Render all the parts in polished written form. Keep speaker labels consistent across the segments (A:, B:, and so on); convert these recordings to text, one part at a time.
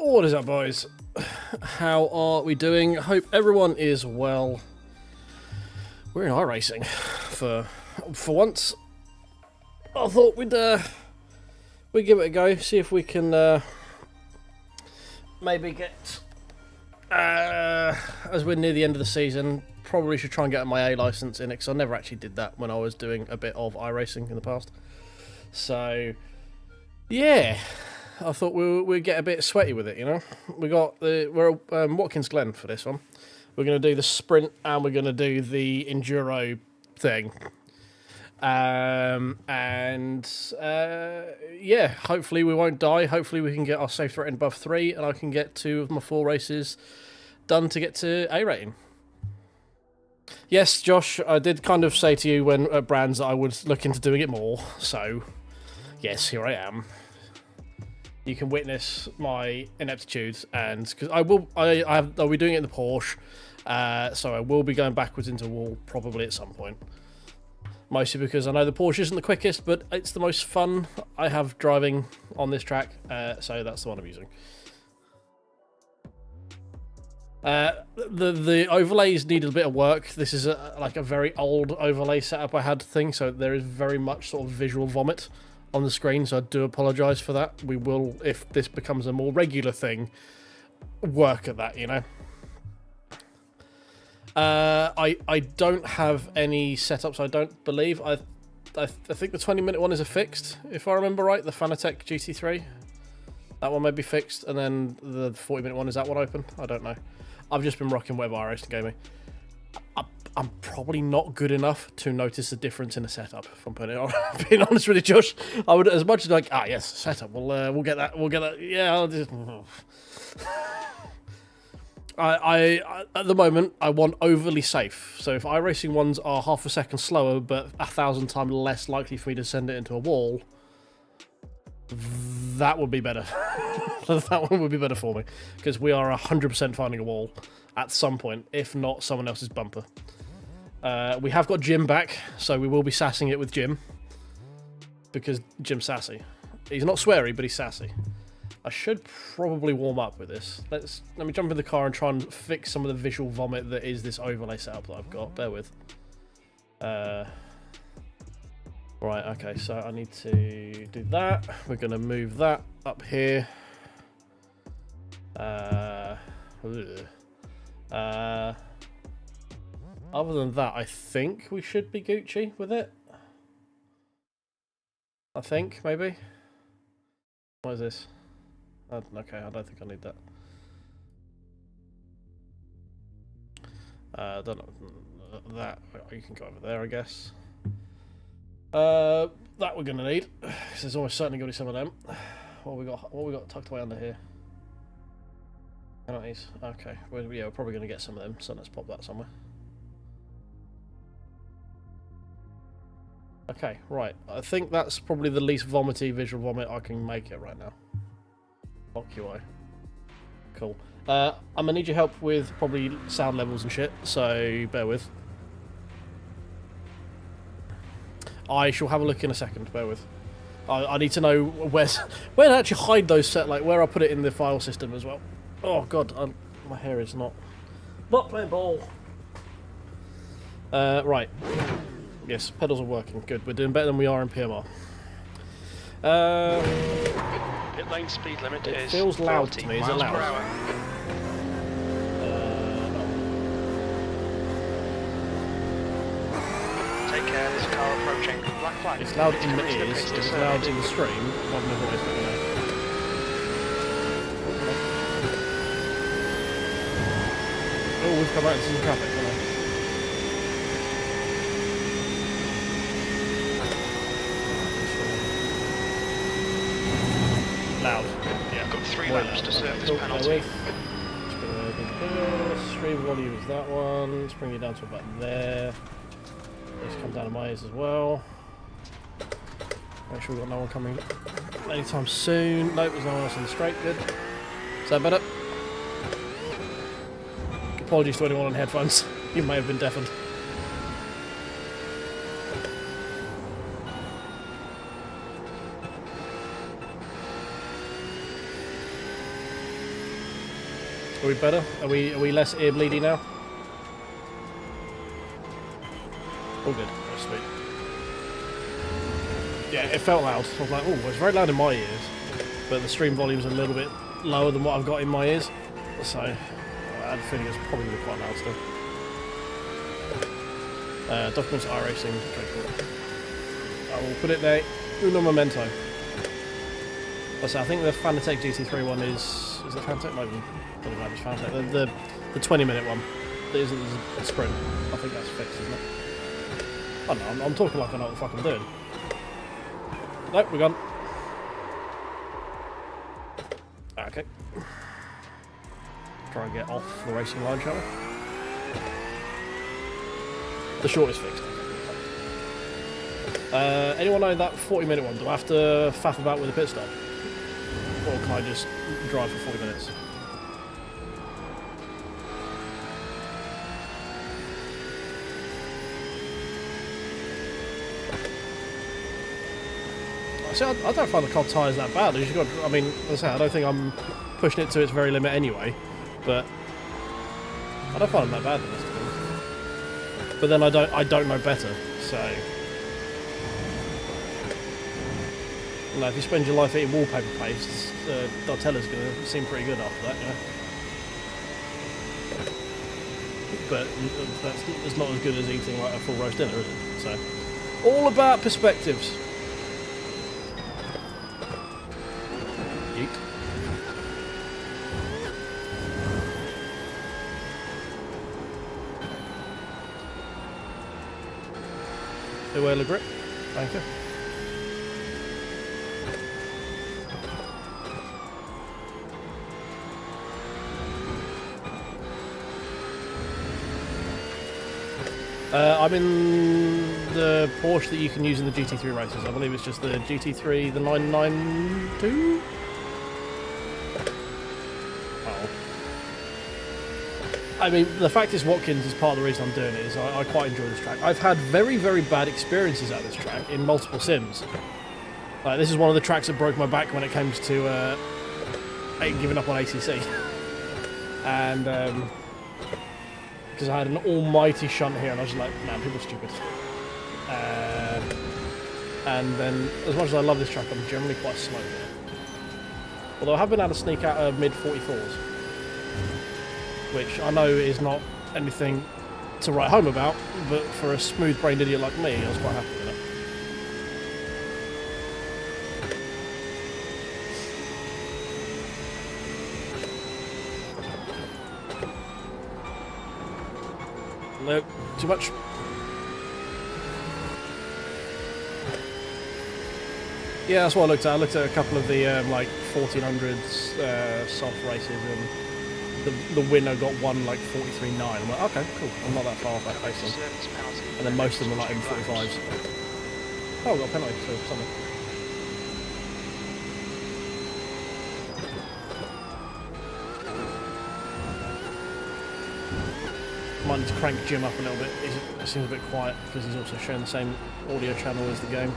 A: What is up, boys? How are we doing? Hope everyone is well. We're in iRacing for once. I thought we'd give it a go, see if we can maybe get as we're near the end of the season. Probably should try and get my A license in it because I never actually did that when I was doing a bit of iRacing in the past. So yeah. I thought we'd get a bit sweaty with it, you know. We're Watkins Glen for this one. We're going to do the sprint and we're going to do the enduro thing. Yeah, hopefully we won't die. Hopefully we can get our safe rating above 3 and I can get 2 of my 4 races done to get to A rating. Yes, Josh, I did kind of say to you when at Brands that I would look into doing it more. So, yes, here I am. You can witness my ineptitude, and because I'll be doing it in the Porsche, so I will be going backwards into a wall probably at some point. Mostly because I know the Porsche isn't the quickest, but it's the most fun I have driving on this track, so that's the one I'm using. The overlays needed a bit of work. This is like a very old overlay setup I had thing, so there is very much sort of visual vomit on the screen, so I do apologise for that. We will, if this becomes a more regular thing, work at that, you know. I don't have any setups, I don't believe. I think the 20-minute one is a fixed, if I remember right, the Fanatec GT3. That one may be fixed, and then the 40-minute one, is that one open? I don't know. I've just been rocking whatever iRacing gave me. I'm probably not good enough to notice a difference in a setup, if I'm being honest with you, Josh. I would, as much as like, yes, setup, we'll get that, yeah, I'll just... I at the moment, I want overly safe. So if iRacing ones are half a second slower, but 1,000 times less likely for me to send it into a wall, that would be better. That one would be better for me, because we are 100% finding a wall at some point, if not someone else's bumper. We have got Jim back, so we will be sassing it with Jim, because Jim's sassy. He's not sweary, but he's sassy. I should probably warm up with this. Let me jump in the car and try and fix some of the visual vomit that is this overlay setup that I've got. Bear with. Right, okay, so I need to do that. We're going to move that up here. Other than that, I think we should be Gucci with it. I think, maybe. What is this? Okay, I don't think I need that. I don't know. That, you can go over there, I guess. That we're going to need. There's almost certainly going to be some of them. What we got tucked away under here? Penalties. Okay, yeah, we're probably going to get some of them, so let's pop that somewhere. Okay, right. I think that's probably the least vomity visual vomit I can make it right now. Fuck UI. Cool. I'm going to need your help with probably sound levels and shit, so bear with. I shall have a look in a second, bear with. I need to know where to actually hide those like where I put it in the file system as well. Oh god, my hair is not playing ball. Right. Yes, pedals are working. Good. We're doing better than we are in PMR.
B: Pit lane speed limit is
A: feels loud to me. Is it loud?
B: Take care, there's a car approaching. Black flag.
A: It's loud in the ears. It's loud in the stream. I've never always let you know. Oh, we've come out into some traffic, haven't we? Loud. Yeah.
B: Got 3 laps to serve this penalty.
A: Stream volume is that one. Let's bring it down to about there. Let's come down to my ears as well. Make sure we've got no one coming anytime soon. Nope, there's no one else on the straight. Good. Is that better? Apologies to anyone on headphones. You may have been deafened. we better? Are we less ear bleedy now? All good. That's sweet. Yeah, it felt loud. I was like, oh, it's very loud in my ears, but the stream volume's a little bit lower than what I've got in my ears, so I had a feeling it's probably going to be quite loud still. Documents iRacing. Okay, cool. I will put it there. Uno memento. I think the Fanatec GT3 one is it Fanatec? No, I don't know if it's Fanatec. The 20-minute one. That isn't a sprint. I think that's fixed, isn't it? I don't know. I'm talking like I know what the fuck I'm doing. Nope, we're gone. Okay. Try and get off the racing line, shall we? The short is fixed. Anyone know that 40-minute one? Do I have to faff about with a pit stop? Or can I just drive for 40 minutes? See, I don't find the cold tyres that bad. I mean, as I say, I don't think I'm pushing it to its very limit anyway, but I don't find them that bad. But then I don't know better, so you know, if you spend your life eating wallpaper paste, Dartella's going to seem pretty good after that, yeah. But it's not as good as eating like a full roast dinner, is it? So, all about perspectives. Yeet. The grip. Thank you. I'm in the Porsche that you can use in the GT3 races. I believe it's just the GT3, the 992? Oh. I mean, the fact is Watkins is part of the reason I'm doing it, is I quite enjoy this track. I've had very, very bad experiences at this track in multiple sims. This is one of the tracks that broke my back when it comes to giving up on ACC. And because I had an almighty shunt here, and I was just like, man, people are stupid. And then, as much as I love this track, I'm generally quite slow here. Although I have been able to sneak out of mid-44s, which I know is not anything to write home about, but for a smooth-brained idiot like me, I was quite happy with it. Nope, too much. Yeah, that's what I looked at. I looked at a couple of the like 1400s soft races, and the winner got one like 43.9. I'm like, okay, cool. I'm not that far off that racing. And then most of them were like M45s. Oh, I got a penalty for something. Might need to crank Jim up a little bit. He seems a bit quiet because he's also showing the same audio channel as the game.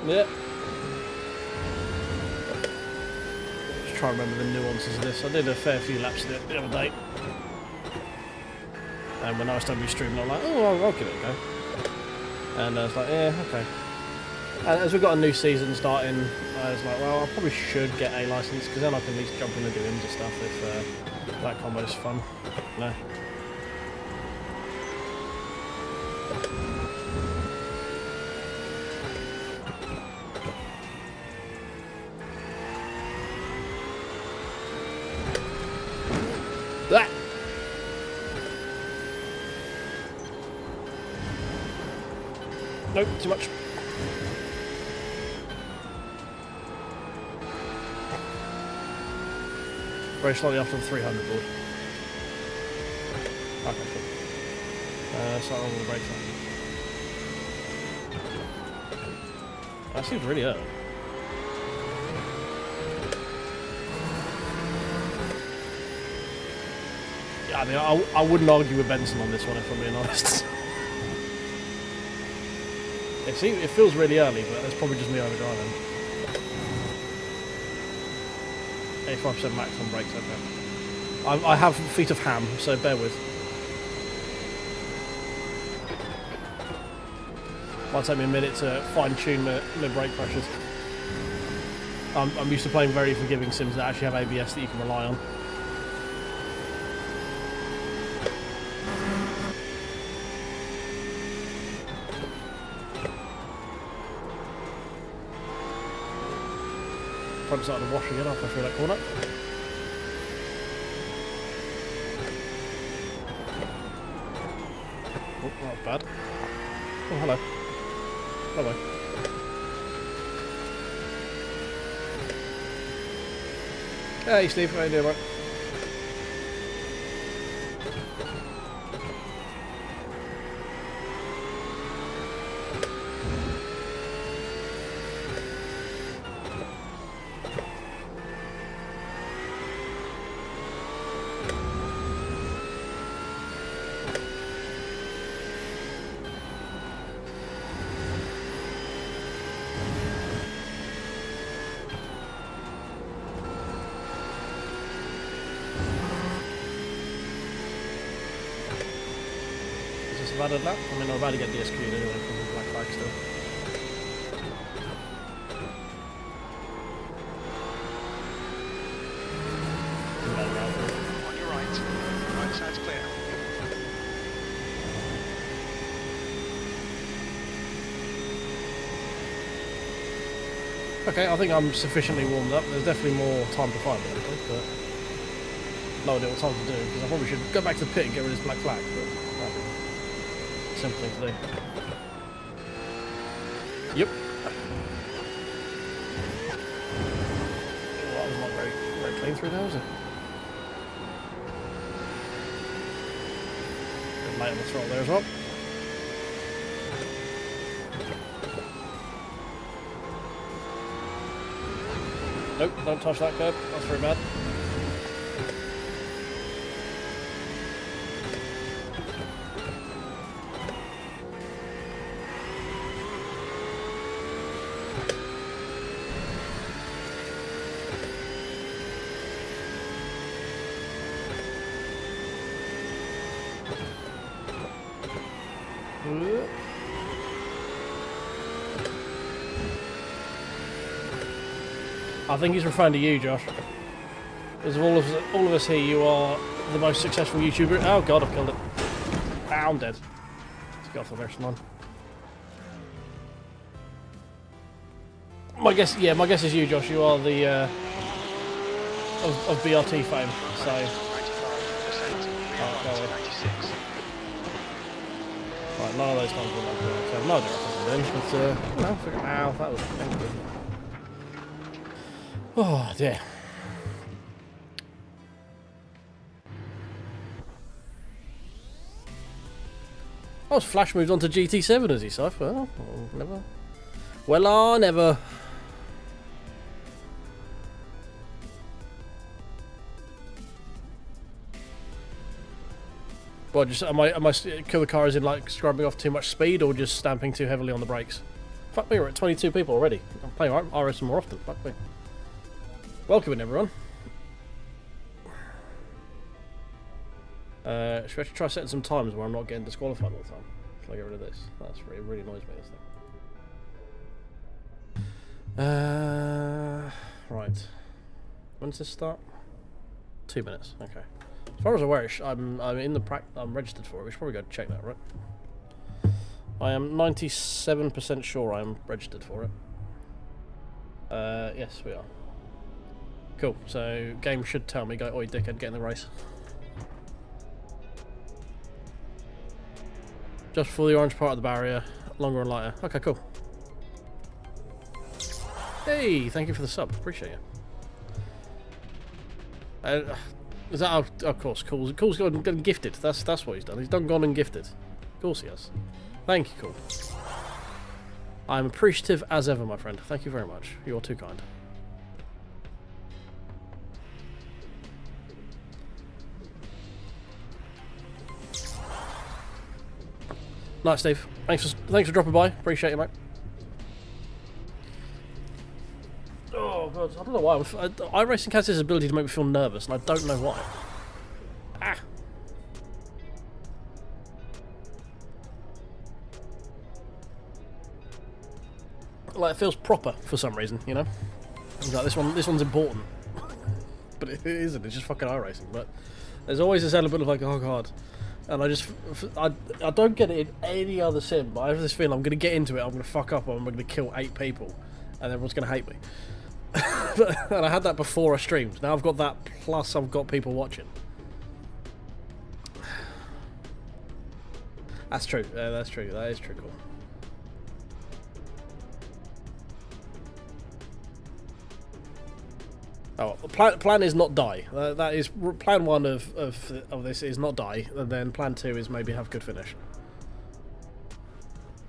A: Yeah. Just try and remember the nuances of this. I did a fair few laps of it the other day. And when I was done with streaming, I'm like, oh, I'll give it a go. And I was like, yeah, okay. And as we've got a new season starting, I was like, well, I probably should get a license, because then I can at least jump in and do IMSA stuff if that combo is fun. No. That. Nope, too much. Very slightly after the 300 board. Okay, cool. Start on the brakes now. That seems really early. Yeah, I mean, I wouldn't argue with Benson on this one, if I'm being honest. See, it feels really early, but that's probably just me overdriving. 85% max on brakes, okay. I have feet of ham, so bear with. Might take me a minute to fine-tune my brake pressures. I'm used to playing very forgiving sims that actually have ABS that you can rely on. Front side of the wash again after through that corner. Oh, that was bad. Oh, hello. Hello. Hey Steve, how you doing, mate? I've added that. I mean, I'm about to get DSQ'd anyway from the black flag still.
B: On your right. Right side's clear.
A: Okay, I think I'm sufficiently warmed up. There's definitely more time to find it, but no idea what time to do, because I probably should go back to the pit and get rid of this black flag, but that'd be a simple thing to do. Yep. Well, that was not very clean through there, was it? Bit late on the throttle there as well. Nope, don't touch that curb. That's very bad. I think he's referring to you, Josh. Because of all of us here, you are the most successful YouTuber. Oh god, I've killed it. Ow, I'm dead. Let's go for the next one. My guess is you, Josh. You are the of BRT fame. So.
B: 95%.
A: Right, none of those times were like that. So I have no idea what I'm doing, but no, figure out that was good. Oh dear. I was Flash moved on to GT7 as he said. Well, never. Well, never. Well, just am I kill the car as in like scrubbing off too much speed or just stamping too heavily on the brakes? Fuck me, we're at 22 people already. I'm playing iRacing more often. Fuck me. Welcome in, everyone. Should we actually try setting some times where I'm not getting disqualified all the time? Shall I get rid of this? That's really annoys me, this thing. Right. When does this start? 2 minutes. Okay. As far as I'm aware, I'm registered for it. We should probably go check that, right? I am 97% sure I'm registered for it. Yes, we are. Cool, so game should tell me, go, oi dickhead, get in the race. Just for the orange part of the barrier, longer and lighter. Okay, cool. Hey, thank you for the sub, appreciate it. Is that, of course, Cool's gone gifted, that's what he's done. He's gone and gifted. Of course he has. Thank you, Cool. I'm appreciative as ever, my friend. Thank you very much. You're too kind. Night, Steve. Thanks for dropping by. Appreciate it, mate. Oh god, I don't know why. iRacing has this ability to make me feel nervous, and I don't know why. Ah. Like, it feels proper for some reason, you know? Like, this one's important. But it isn't, it's just fucking iRacing. But there's always this element of like, oh god. And I don't get it in any other sim, but I have this feeling I'm going to get into it, I'm going to fuck up, and I'm going to kill 8 people, and everyone's going to hate me. And I had that before I streamed. Now I've got that, plus I've got people watching. That's true, that's true, that is true, cool. Oh, plan is not die. That is plan 1 of this is not die, and then plan 2 is maybe have good finish.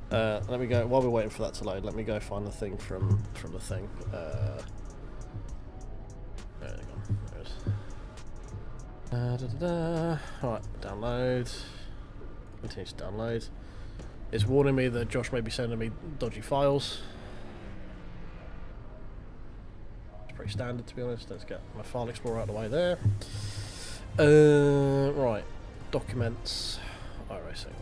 A: Let me go while we're waiting for that to load. Let me go find the thing from the thing. There we go. Alright, download. Continue to download. It's warning me that Josh may be sending me dodgy files. Pretty standard, to be honest. Let's get my file explorer out of the way there. Right, documents, iRacing,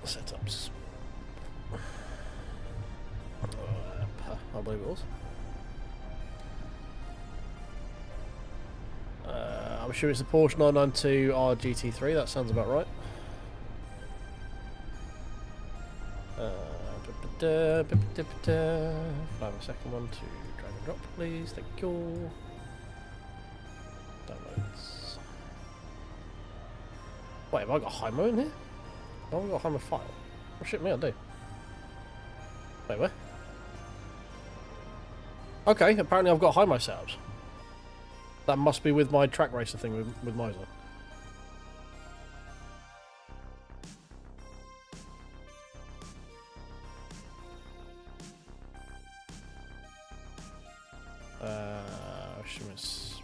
A: setups. I believe it was. I'm sure it's the Porsche 992 GT3. That sounds about right. Find a second one to drag and drop, please. Thank you. Downloads. Wait, have I got Hymo in here? Oh, I've got Hymo file. Oh shit, me I do. Wait, where? Okay, apparently I've got Hymo setups. That must be with my TrakRacer thing with Moza.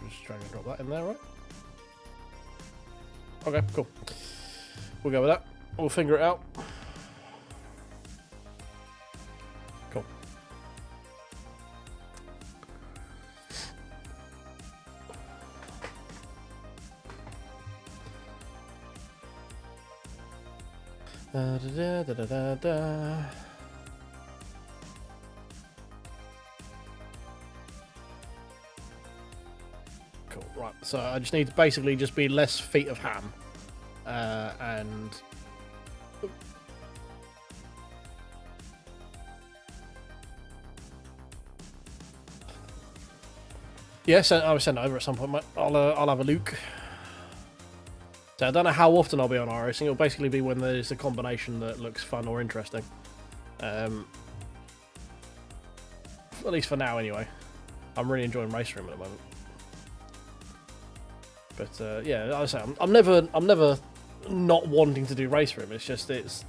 A: Just drag and drop that in there, right? Okay, cool. We'll go with that. We'll figure it out. Cool. Da da da da da da. Cool, right, so I just need to basically just be less feet of ham, and yes, I will send it over at some point, mate. I'll have a look. So I don't know how often I'll be on iRacing. It'll basically be when there's a combination that looks fun or interesting. At least for now, anyway. I'm really enjoying Raceroom at the moment. But yeah, like I say, I'm never not wanting to do Raceroom. It's just it's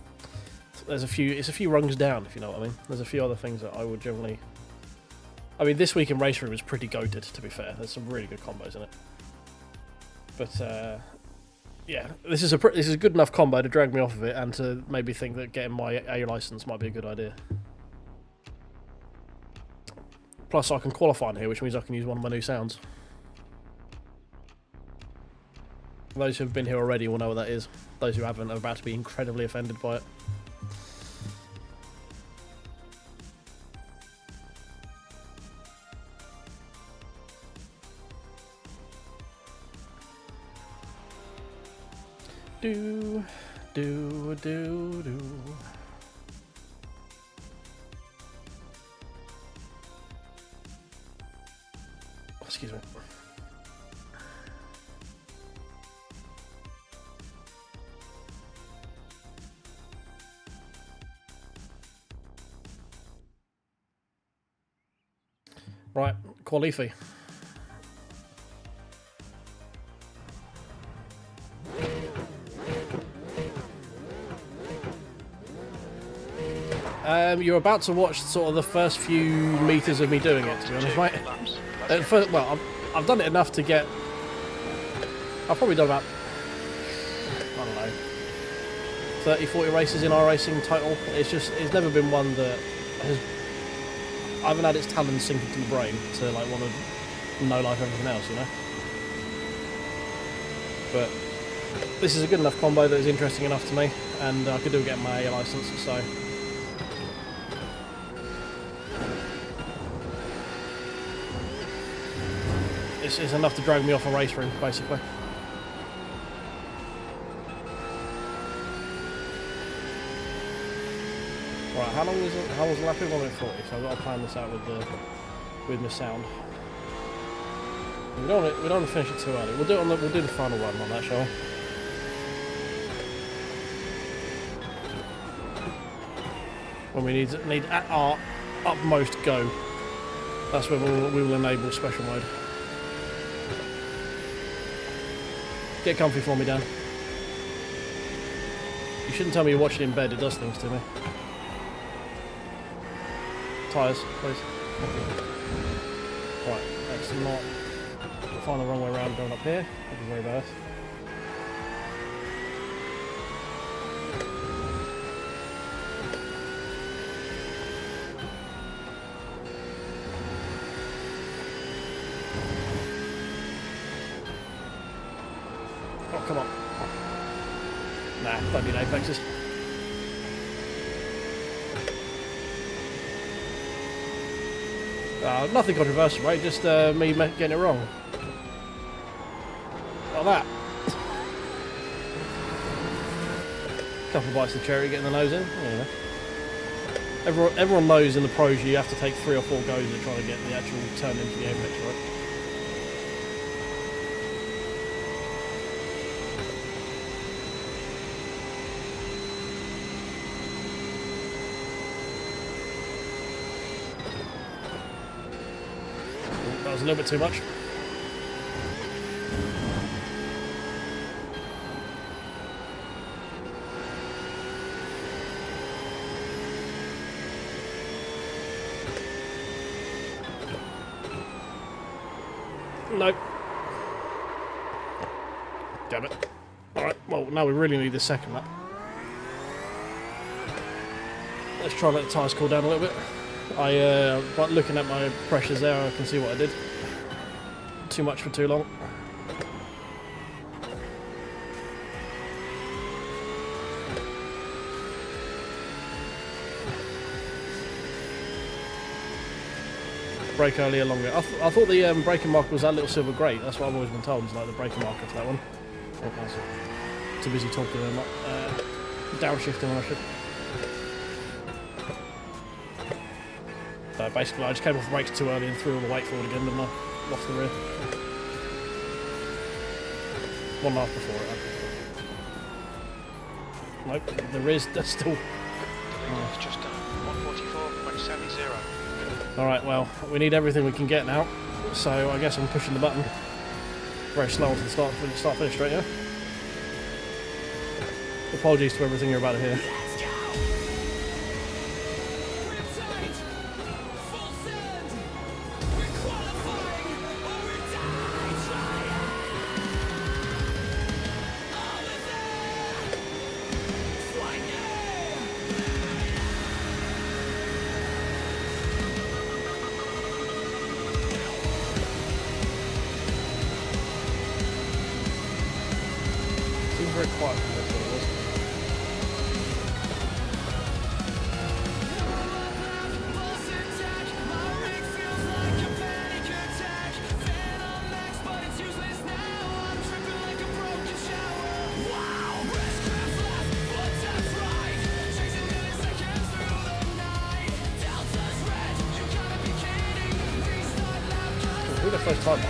A: a few rungs down, if you know what I mean. There's a few other things that I would generally. I mean, this week in Raceroom is pretty goated, to be fair. There's some really good combos in it. But yeah, this is a good enough combo to drag me off of it and to maybe think that getting my A license might be a good idea. Plus, I can qualify in here, which means I can use one of my new sounds. Those who have been here already will know what that is. Those who haven't are about to be incredibly offended by it. Do, do, do, do. Excuse me. Right, qualify. You're about to watch sort of the first few meters of me doing it, to be honest, mate. Well, I've done it enough to get. I've probably done about, I don't know, 30, 40 races in iRacing total. It's never been one that has, I haven't had its talent sink into my brain to like want to know like everything else, you know. But this is a good enough combo that is interesting enough to me, and I could do get my A license, so. This is enough to drag me off a race room, basically. Right, how long was it? How was the lap? 1 minute 40. So I've got to plan this out with my sound. We don't want to finish it too early. We'll do the final run on that, shall we? When we need at our utmost go. That's when we will enable special mode. Get comfy for me, Dan. You shouldn't tell me you're watching in bed. It does things to me. Tyres, please. Right, let's not find the wrong way around going up here. That'd be very bad. Oh, come on. Nah, don't need apexes. Nothing controversial, right? Just me getting it wrong. Like that. Couple of bites of cherry, getting the nose in. Yeah. Everyone knows in the pros you have to take 3 or 4 goes at trying to get the actual turn into the apex, right? That was a little bit too much. Nope. Damn it. Alright, well, now we really need the second lap. Let's try and let the tyres cool down a little bit. But looking at my pressures there, I can see what I did. Too much for too long. Brake earlier, longer. I thought the braking marker was that little silver grate. That's what I've always been told. It's like the braking marker for that one. Oh, too busy talking and not downshifting when I should. So basically, I just came off the brakes too early and threw all the weight forward again, didn't I? Lost the rear. 1.5 before it. Nope, the rear's still.
B: It's just 144.70.
A: Alright, well, we need everything we can get now, so I guess I'm pushing the button very slow until the start finish straight, yeah? Apologies to everything you're about to hear. Very quiet for this one, it was. Who the first time?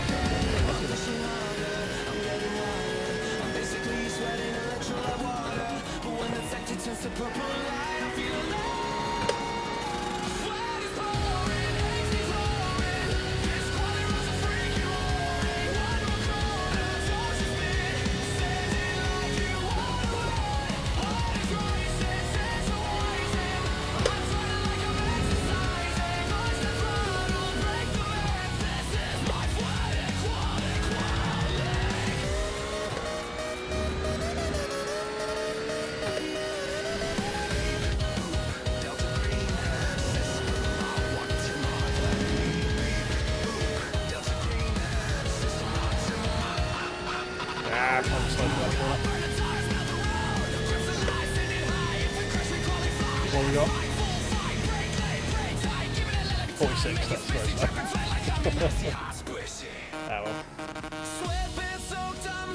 A: 46, that's very slow.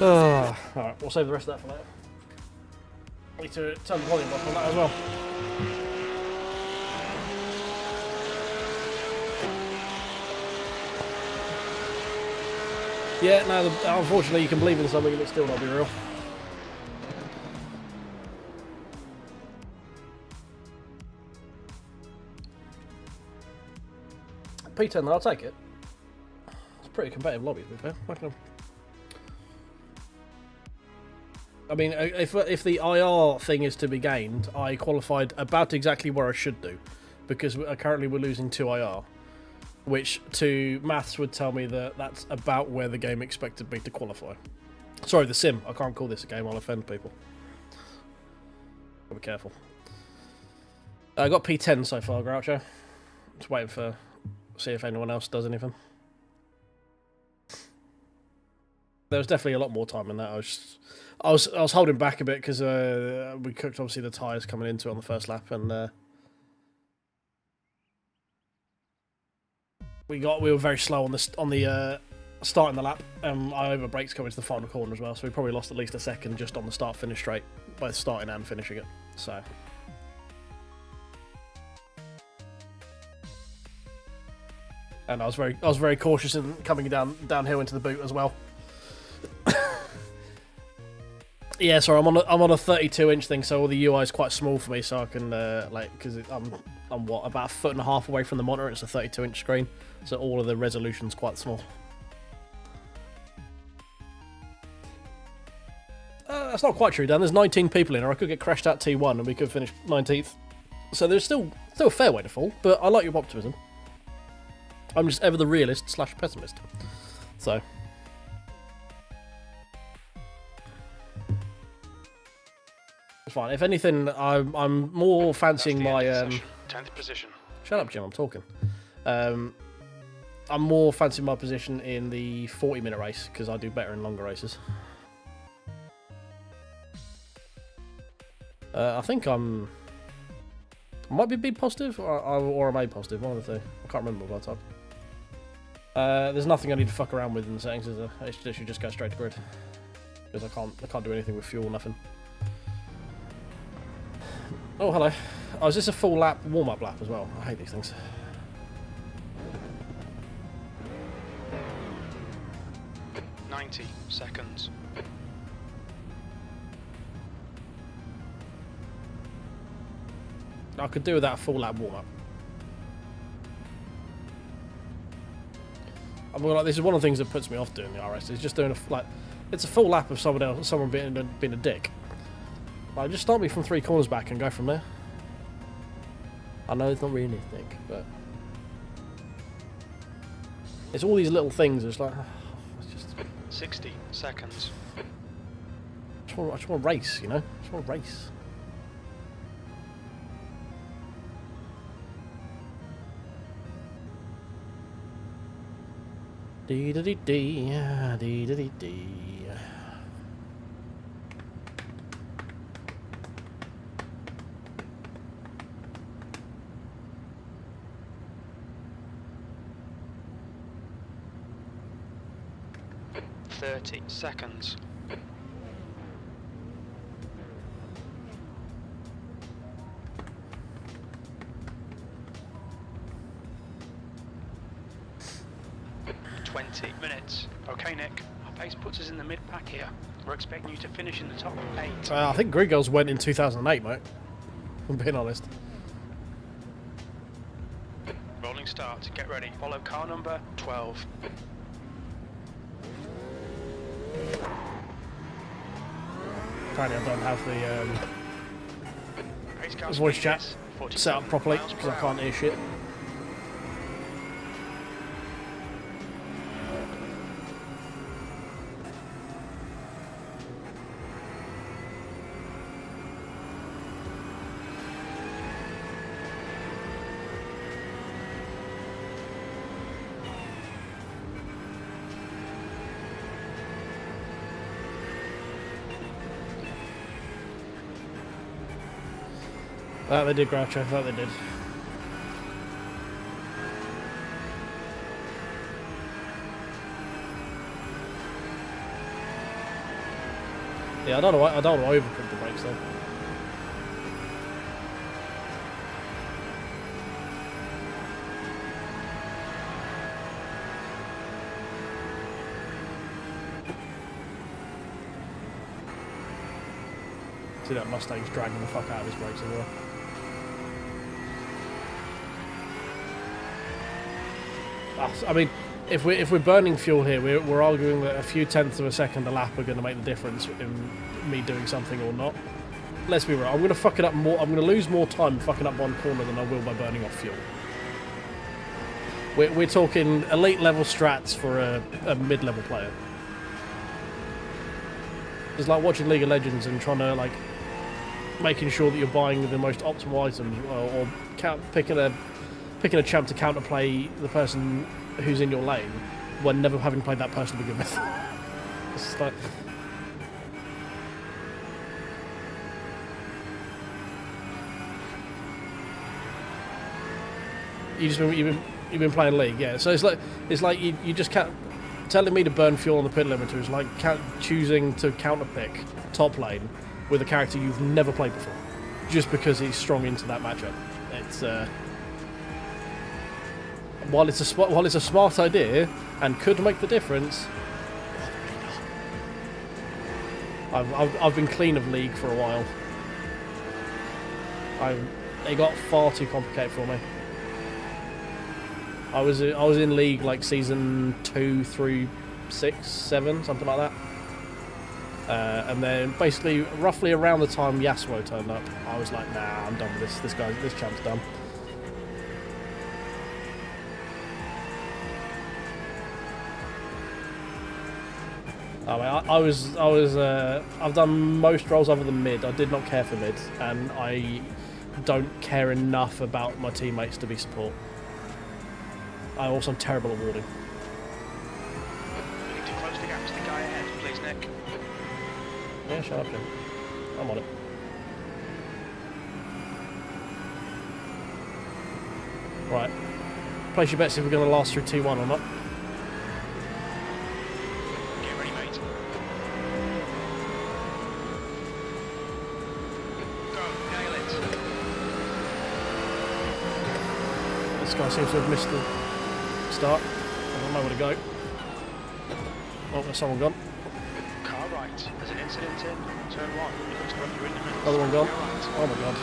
A: Ah well. Alright, we'll save the rest of that for later. I need to turn the volume up on that as well. Yeah, no, unfortunately you can believe in something and it still not be real. P10, I'll take it. It's a pretty competitive lobby, to be fair. I mean, if the IR thing is to be gained, I qualified about exactly where I should do, because currently we're losing 2 IR, which to maths would tell me that that's about where the game expected me to qualify. Sorry, the sim. I can't call this a game. I'll offend people. I'll be careful. I got P10 so far, Groucho. Just waiting for see if anyone else does anything. There was definitely a lot more time in that. I was holding back a bit because we cooked obviously the tyres coming into it on the first lap, and we were very slow on the starting the lap. I over brakes coming to the final corner as well, so we probably lost at least a second just on the start finish straight, both starting and finishing it. So. And I was very cautious in coming downhill into the boot as well. Yeah, sorry, I'm on a 32-inch thing, so all the UI is quite small for me, so I can because I'm what, about 1.5 foot away from the monitor. It's a 32-inch screen, so all of the resolution's quite small. That's not quite true, Dan. There's 19 people in here. I could get crashed out T1 and we could finish 19th. So there's still a fair way to fall, but I like your optimism. I'm just ever the realist / pessimist. So. It's fine. If anything, I'm more fancying my...
B: 10th position.
A: Shut up, Jim. I'm talking. I'm more fancying my position in the 40-minute race, because I do better in longer races. I think I might be B positive, or am A positive, one of the two. I can't remember what I typed. There's nothing I need to fuck around with in the settings, is there? I should just go straight to grid. Because I can't do anything with fuel, nothing. Oh, hello. Oh, is this a full lap, warm-up lap as well? I hate these things.
B: "90 seconds.
A: I could do without a full lap warm-up. I mean, like, this is one of the things that puts me off doing the RS. Is just doing it's a full lap of someone being a dick. Like, just start me from 3 corners back and go from there. I know it's not realistic, but it's all these little things. It's like it's just
B: 60 seconds.
A: I just want to race, you know. I just want to race. Dee dee dee dee dee dee dee.
B: Seconds. Minutes. Okay, Nick. Our pace puts us in the mid-pack here. We're expecting you to finish in the top 8.
A: I think Grid Girls went in 2008, mate. I'm being honest.
B: Rolling start. Get ready. Follow car number 12.
A: Apparently I don't have the voice chat set up properly because I can't hear shit. That they did, Groucho. That they did. Yeah, I don't want to overpump the brakes though. See that Mustang's dragging the fuck out of his brakes as well. I mean, if we're burning fuel here, we're arguing that a few tenths of a second a lap are going to make the difference in me doing something or not. Let's be real. I'm going to fuck it up more. I'm going to lose more time fucking up one corner than I will by burning off fuel. We're talking elite level strats for a mid-level player. It's like watching League of Legends and trying to like making sure that you're buying the most optimal items, or picking a champ to counterplay the person who's in your lane when never having played that person to begin with. It's like, you've been playing League, yeah. So it's like you just can't. Telling me to burn fuel on the pit limiter is like choosing to counterpick top lane with a character you've never played before, just because he's strong into that matchup. It's while it's a smart idea and could make the difference. I've been clean of League for a while. It got far too complicated for me. I was in League like season 2 through 6, 7, something like that. And then basically roughly around the time Yasuo turned up, I was like, nah, I'm done with this. This champ's done. I've done most roles other than mid. I did not care for mid, and I don't care enough about my teammates to be support. I also am terrible at warding.
B: We need to close the gap to the guy ahead, please, Nick.
A: Yeah, shut up, Jim. I'm on it. Right. Place your bets if we're going to last through T1 or not.
B: Get ready, mate. Go, nail it.
A: This guy seems to have missed the start. I don't know where to go. Oh, there's someone gone.
B: Car right. There's an incident in turn 1. It looks like you're in the middle.
A: Another one gone.
B: Right.
A: Oh my god.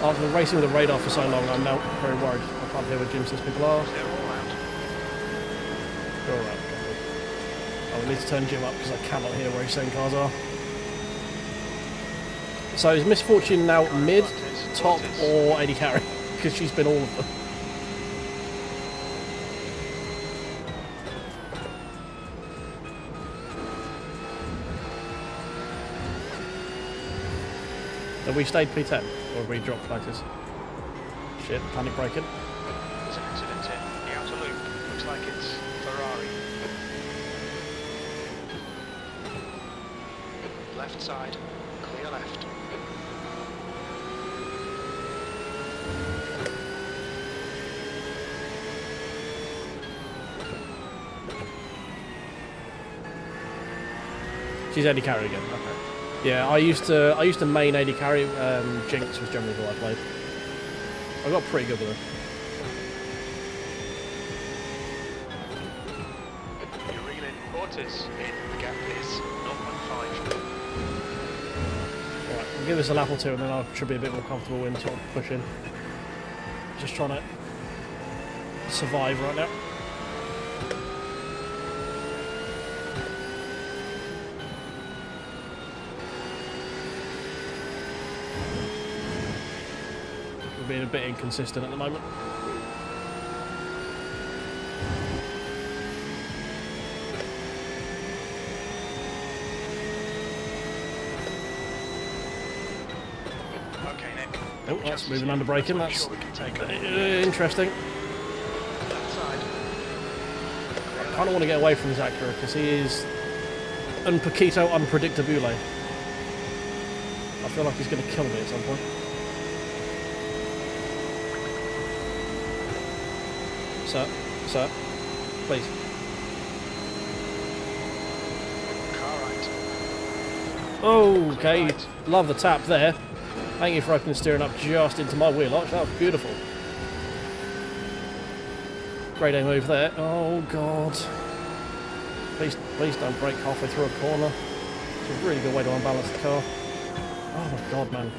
A: I've been racing with a radar for so long, I'm now very worried. I can't hear where Jim says people are.
B: They're all out.
A: You're alright. I will need to turn Jim up because I cannot hear where he's saying cars are. So is Misfortune now mid, top, or AD carry? Because she's been all of them. Have we stayed P10? Or have we dropped fighters? Shit, panic braking.
B: There's an incident in the outer loop. Looks like it's Ferrari. Left side. Clear left.
A: She's AD carry again, okay. Yeah, I used to main AD carry. Jinx was generally who I played. I got pretty good with her.
B: You're reeling quarters in the gap is 0.5.
A: Alright, we'll give this a lap or two and then I should be a bit more comfortable in sort of pushing. Just trying to survive right now. Being a bit inconsistent at the moment.
B: Okay, Nick.
A: Oh, that's moving under braking. That's interesting.
B: Left side.
A: I kind of want to get away from this Acura because he is un poquito unpredictable. I feel like he's going to kill me at some point. Sir, please.
B: Car right.
A: Okay, love the tap there. Thank you for opening the steering up just into my wheel arch. That was beautiful. Great A move there. Oh god. Please don't brake halfway through a corner. It's a really good way to unbalance the car. Oh my god, man.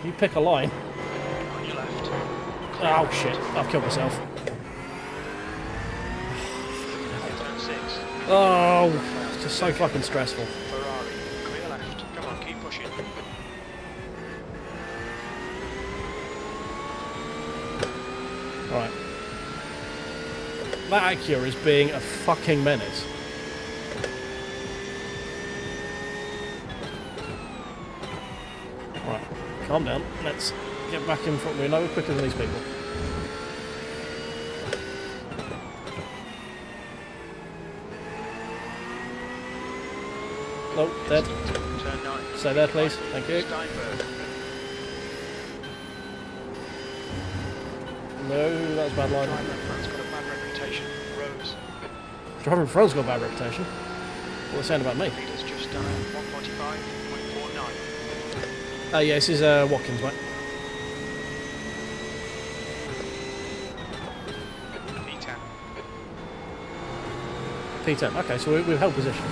A: You pick a line.
B: On your left.
A: Oh shit, I've killed myself.
B: Turn 6.
A: Oh, it's just so fucking stressful.
B: Ferrari. Clear left. Come on, keep pushing.
A: Right. That Acura is being a fucking menace. Right, calm down. Let's get back in front. We know we're quicker than these people. Nope, dead.
B: Turn 9.
A: Stay there, please. Thank you.
B: Steinberg.
A: No, that's a bad line.
B: Driver in front's got a bad reputation. Rose.
A: Driver in front's got a bad reputation. What are they saying about me?
B: Leader's just done 145.49.
A: Yeah, this is Watkins, mate.
B: P10.
A: P10. Okay, so we've held position.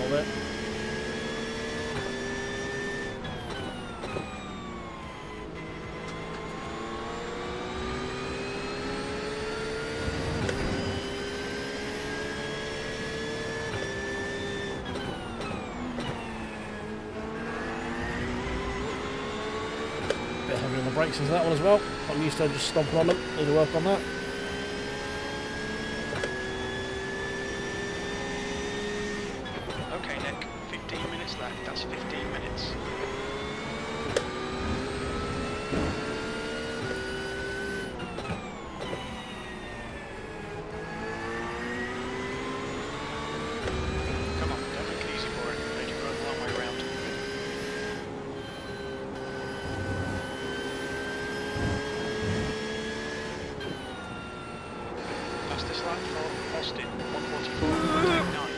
A: There. Bit heavy on the brakes into that one as well. I'm used to just stomping on them. Need to work on that.
B: Okay, Nick. 15 minutes left. That's 15 minutes. Come on, don't make it easy for it. Made you run a long way round. Fastest lap for Austin, 144.89.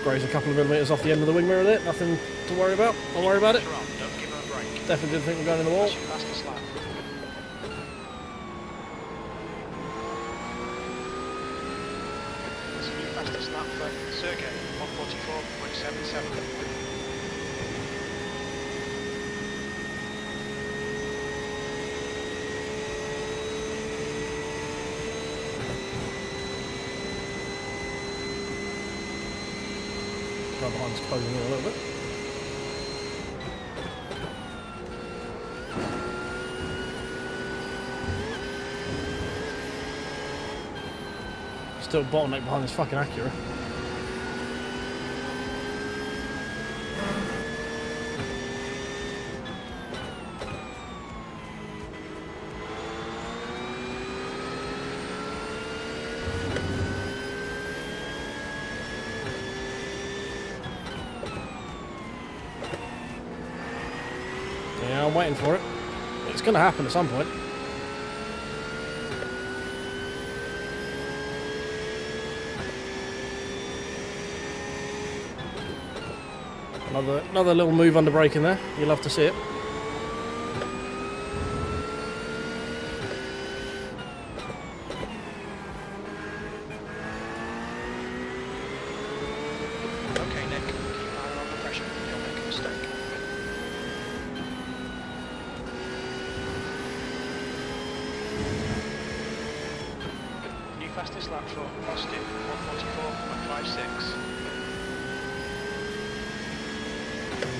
A: Graze a couple of millimetres off the end of the wing mirror there. Nothing to worry about. Don't worry about it.
B: Don't give her a break.
A: Definitely didn't think we're going in the wall.
B: That's your fastest lap. That's your fastest lap for Sergey, 144.77.
A: Car behind's closing in a little bit. Still bottleneck behind this fucking Acura. Yeah, I'm waiting for it. It's going to happen at some point. Another little move under braking there. You'll love to see it.
B: Okay, Nick, keep an eye on the pressure. You'll make a mistake. New fastest lap for Austin, 144.56.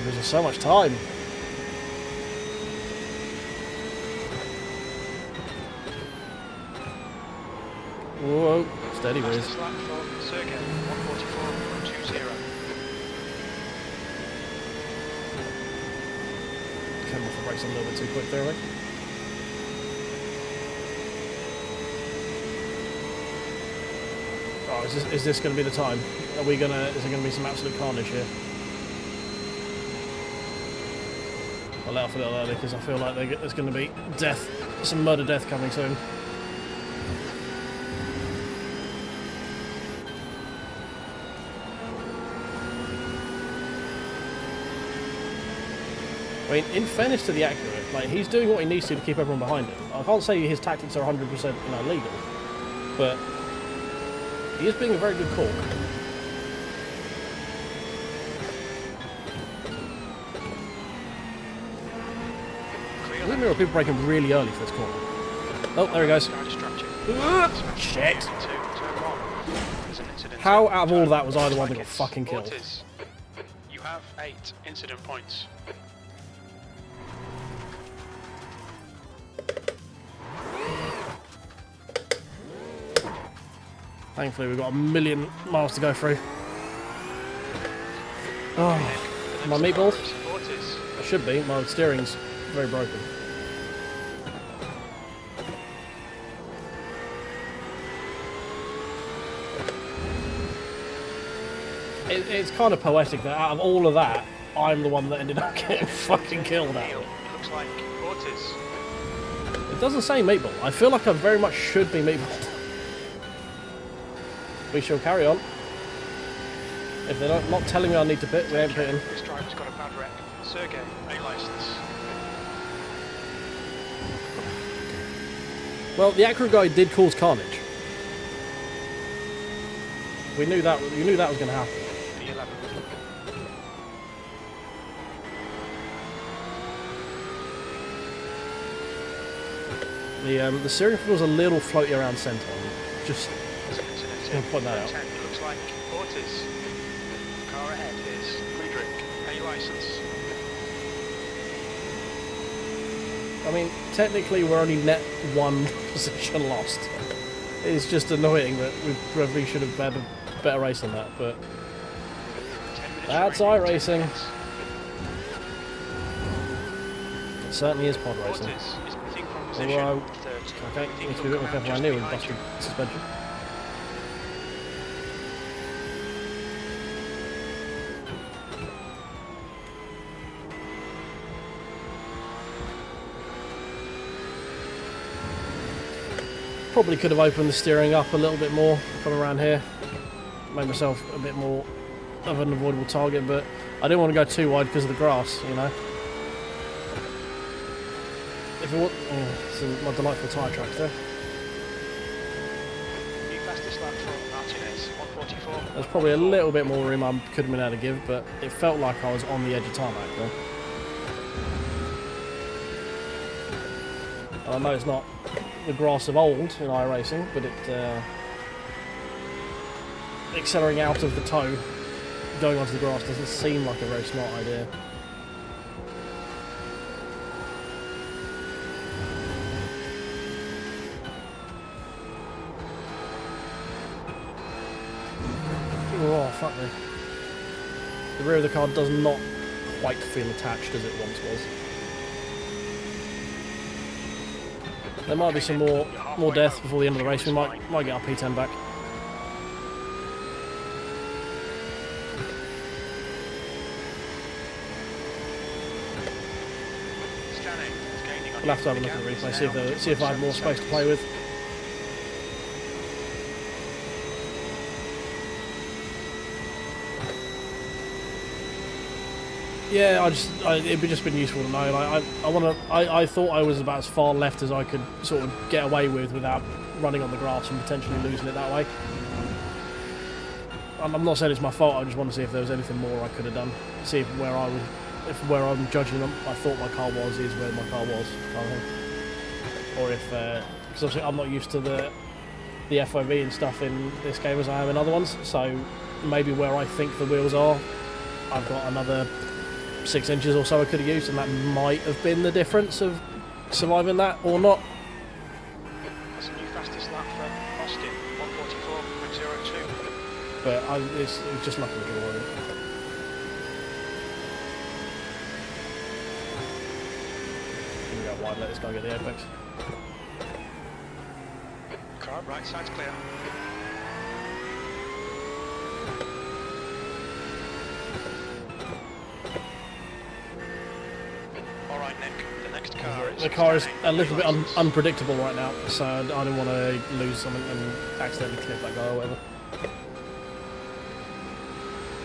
A: There's so much time. Whoa, steady whiz.
B: Fastest lap for Sergey, 1:44.20.
A: Came off the brakes a little bit too quick there, right? Oh, is this going to be the time? Is there going to be some absolute carnage here? I'll let off a little early because I feel like there's going to be death, some murder death coming soon. I mean, in fairness to the accurate, like he's doing what he needs to keep everyone behind him. I can't say his tactics are 100% legal, but he is being a very good cork. I think there are people braking really early for this corner. Oh, there he goes. Shit. How out of all of that was I the one that got fucking killed?
B: You have 8 incident points.
A: Thankfully, we've got a million miles to go through. Oh, my meatballs? I should be. My steering's very broken. It's kind of poetic that out of all of that, I'm the one that ended up getting fucking killed out of it.
B: Looks like Ortiz.
A: It doesn't say meatball. I feel like I very much should be meatball. We shall carry on. If they're not telling me I need to pit, we ain't pitting.
B: This driver's got a bad wreck. Sergey, A license.
A: Well, the accurate guy did cause carnage. We knew that. You knew that was going to happen. The steering feels a little floaty around centre. Just point that out.
B: It looks like Ortiz. Car ahead is Friedrich, A license.
A: I mean, technically we're only net 1 position lost. It's just annoying that we probably should have had a better race than that, but that's iRacing. It certainly is pod racing. Although, okay, need to be a bit more careful around here with busted suspension. Probably could have opened the steering up a little bit more, come around here, made myself a bit more of an avoidable target, but I didn't want to go too wide because of the grass, you know. If it was, it's my delightful tyre track there. There's probably a little bit more room I could have been able to give, but it felt like I was on the edge of tarmac there. And I know it's not the grass of old in iRacing, but it accelerating out of the toe, going onto the grass doesn't seem like a very smart idea. Oh, fuck me. The rear of the car does not quite feel attached as it once was. There might be some more death before the end of the race. We might get our P10 back. We'll have to have a look at the replay, see if I have more space to play with. Yeah, it'd be just been useful to know. Like, I thought I was about as far left as I could sort of get away with without running on the grass and potentially losing it that way. I'm not saying it's my fault. I just want to see if there was anything more I could have done. See if where I'm judging them, I thought my car was is where my car was, kind of thing. Or if because obviously I'm not used to the FOV and stuff in this game as I am in other ones. So maybe where I think the wheels are, I've got another 6 inches or so I could have used, and that might have been the difference of surviving that or not.
B: That's a new fastest lap for Austin,
A: But it's just luck of the draw. Really. Go wide, let this guy get the apex.
B: Car, right side's clear. Alright, Nick, the next car is...
A: The car is a little bit unpredictable right now, so I didn't want to lose something and accidentally clip that guy or whatever.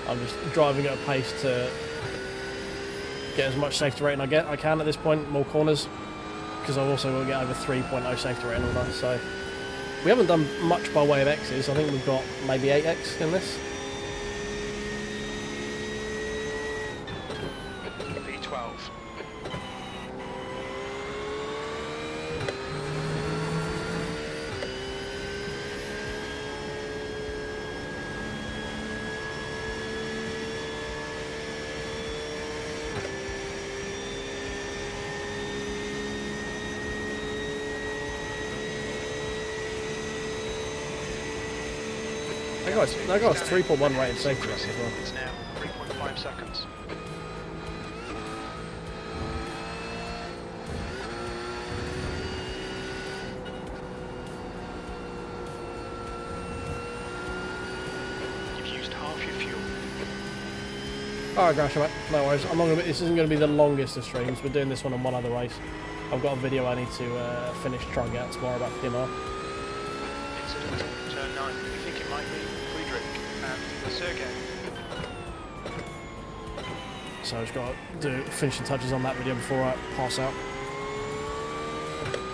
A: I'm just driving at a pace to get as much safety rating I can at this point, more corners, because I've also got to get over 3.0 safety rating on that. So we haven't done much by way of X's. I think we've got maybe 8X in this.
B: V12.
A: That guy's 3.1 rated safety rating as well.
B: It's now 3.5 seconds. You've used half your fuel.
A: Alright, Grasha, mate. No worries. I'm not gonna this isn't going to be the longest of streams. We're doing this one on one other race. I've got a video I need to finish trying to get out tomorrow about PMR.
B: Incident, turn 9. We think it might be Friedrich and Sergey.
A: So I've just got to do finishing touches on that video before I pass out.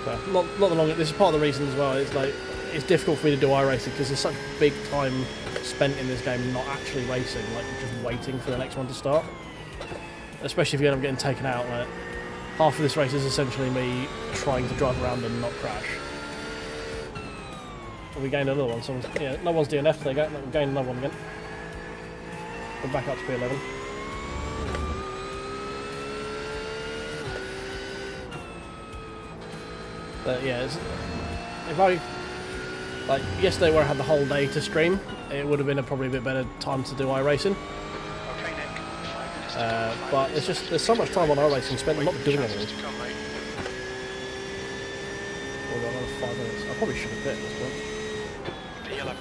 A: So, not the longest. This is part of the reason as well. It's like it's difficult for me to do iRacing because there's such big time spent in this game not actually racing, like just waiting for the next one to start. Especially if you end up getting taken out. Like half of this race is essentially me trying to drive around and not crash. We gained another one. So yeah, no one's DNF. There you go. We gained another one again. We're back up to P11. But yeah, if I like yesterday where I had the whole day to stream, it would have been probably a bit better time to do iRacing.
B: Okay, Nick. 5 minutes
A: But it's just there's so much time on iRacing spent not doing anything. We've got another 5 minutes. I probably should have bit at this point.
B: P11.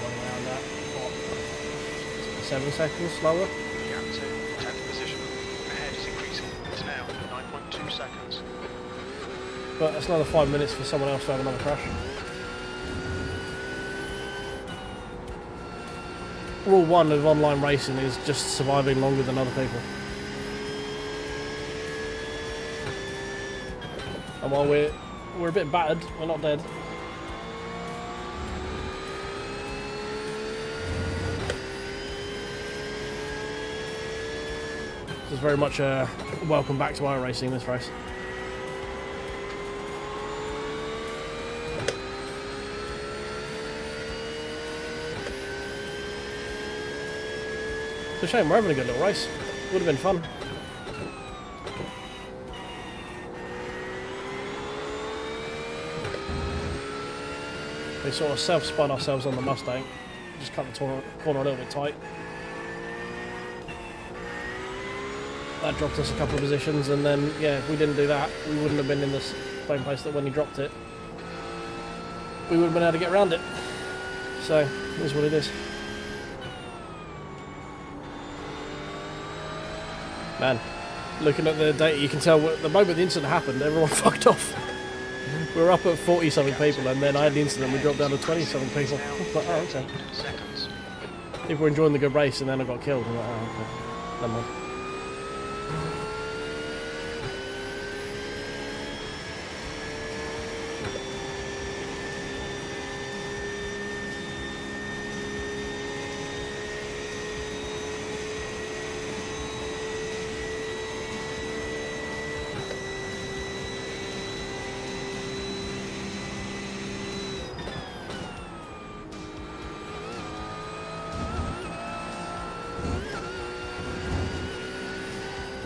A: Running around that, what, 7 seconds slower.
B: Yeah, to 10th position. Ahead is increasing. It's now 9.2 seconds.
A: But that's another 5 minutes for someone else to have another crash. Rule 1 of online racing is just surviving longer than other people. And while we're a bit battered, we're not dead. This is very much a welcome back to iRacing this race. It's a shame we're having a good little race. Would have been fun. We sort of self-spun ourselves on the Mustang. Just cut the corner a little bit tight. That dropped us a couple of positions, and then, yeah, if we didn't do that, we wouldn't have been in the same place that when he dropped it. We wouldn't have been able to get around it. So, it is what it is. Man, looking at the data, you can tell the moment the incident happened, everyone fucked off. We were up at 40-something people, and then I had the incident, we dropped down to 20-something people. I was like, oh, okay. People were enjoying the good race, and then I got killed. I'm like, oh, okay. Never mind.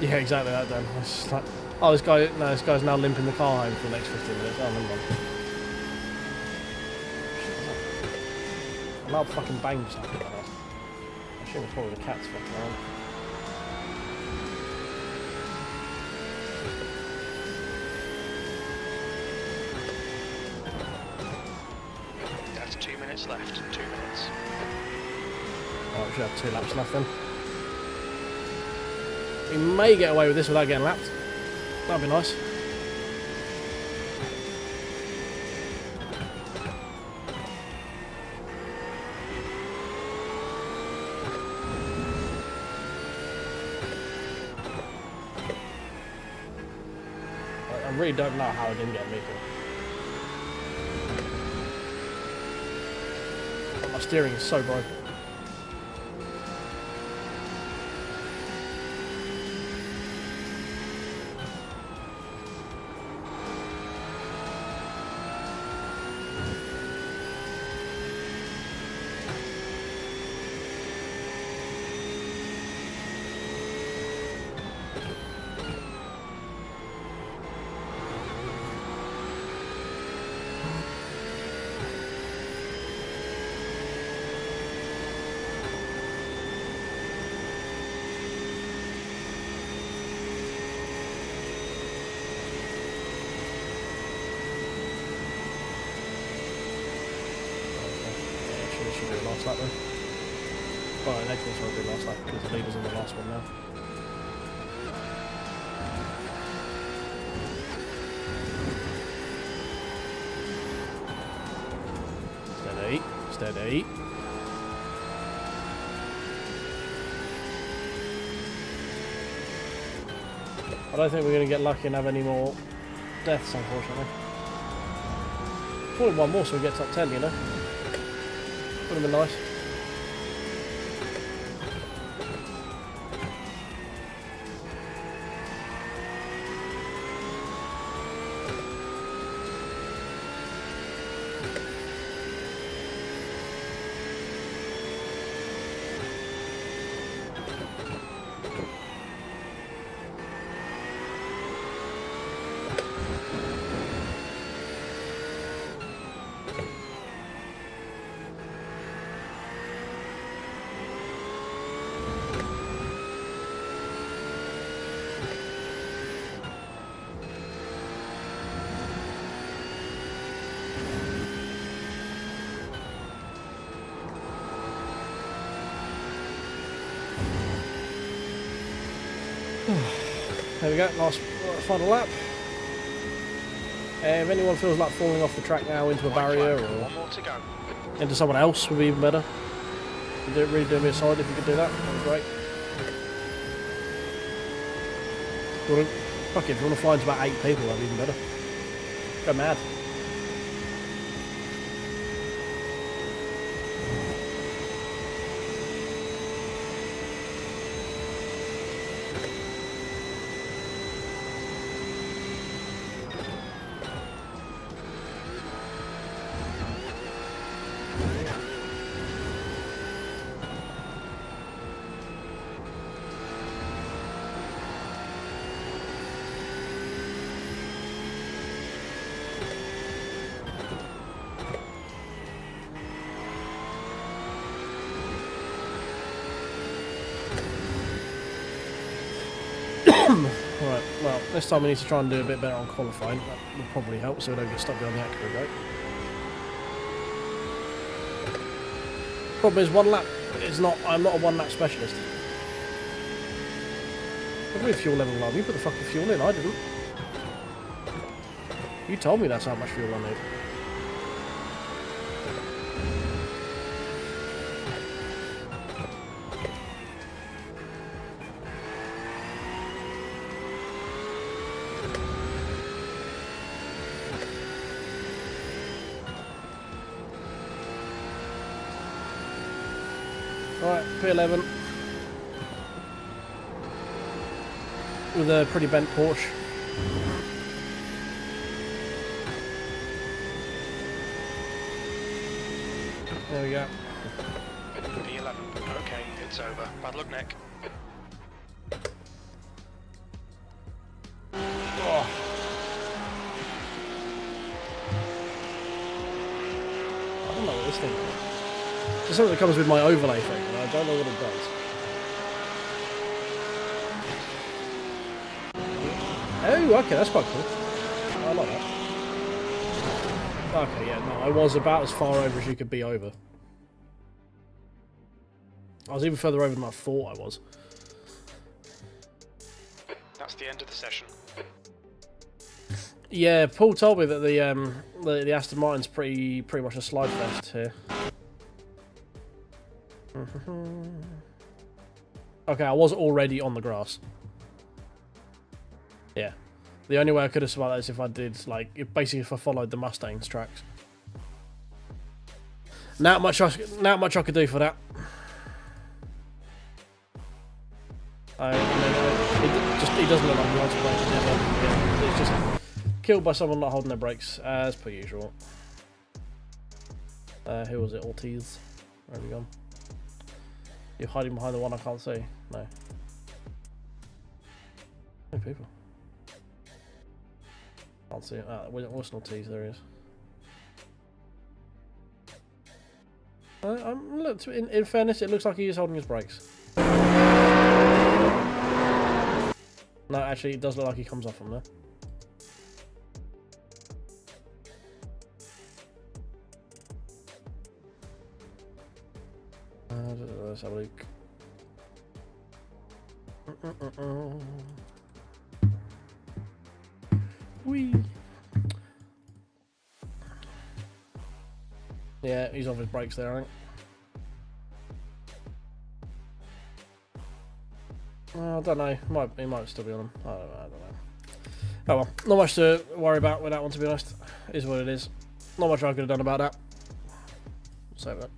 A: Yeah, exactly that then. It's just like, oh, this guy's now limping the car home for the next 15 minutes. Oh, never mind. A loud fucking bang just happened. I assume it's probably the cat's fucking around.
B: That's 2 minutes left. 2 minutes.
A: Oh, we should have 2 laps left then. We may get away with this without getting lapped. That'd be nice. I really don't know how I didn't get a meter. My steering is so broken. Should be the last lap then. Oh, next one's going to be the last lap because the leader's on the last one now. Steady, steady. I don't think we're going to get lucky and have any more deaths, unfortunately. Probably one more so we get top 10, you know? Would have been nice. There we go, last final lap. If anyone feels like falling off the track now into a barrier or into someone else would be even better. You'd really do me a side if you could do that. That'd be great. Fuck it, if you want to fly into about 8 people, that'd be even better. Go mad. Right, well, this time we need to try and do a bit better on qualifying. That will probably help so we don't get stuck behind the accurate rate. Problem is, one lap is not. I'm not a one lap specialist. Look at the fuel level alarm. You put the fucking fuel in, I didn't. You told me that's how much fuel I need. Right, P11 with a pretty bent Porsche. There we go.
B: P11. Okay, it's over. Bad luck, Nick.
A: think. It's something that comes with my overlay thing, and I don't know what it does. Oh, okay, that's quite cool. I like that. Okay, yeah, no, I was about as far over as you could be over. I was even further over than I thought I was.
B: That's the end of the session.
A: Yeah, Paul told me that the Aston Martin's pretty much a slide fest here. Okay, I was already on the grass. Yeah. The only way I could have survived that is if I did, like, basically if I followed the Mustang's tracks. Not much I could do for that. He doesn't look like he wants to break. Yeah, it's just killed by someone not holding their brakes, as per usual. Who was it? Ortiz? Where have you gone? You're hiding behind the one I can't see. No. Hey, people. Can't see it. Ah, what's Ortiz? There he is. Look, in fairness, it looks like he is holding his brakes. No, actually, it does look like he comes off from there. Let's have a look. Whee! Yeah, he's off his brakes there, I think. I don't know. He might still be on them. I don't know. Oh well, not much to worry about with that one, to be honest. It is what it is. Not much I could have done about that. Save that.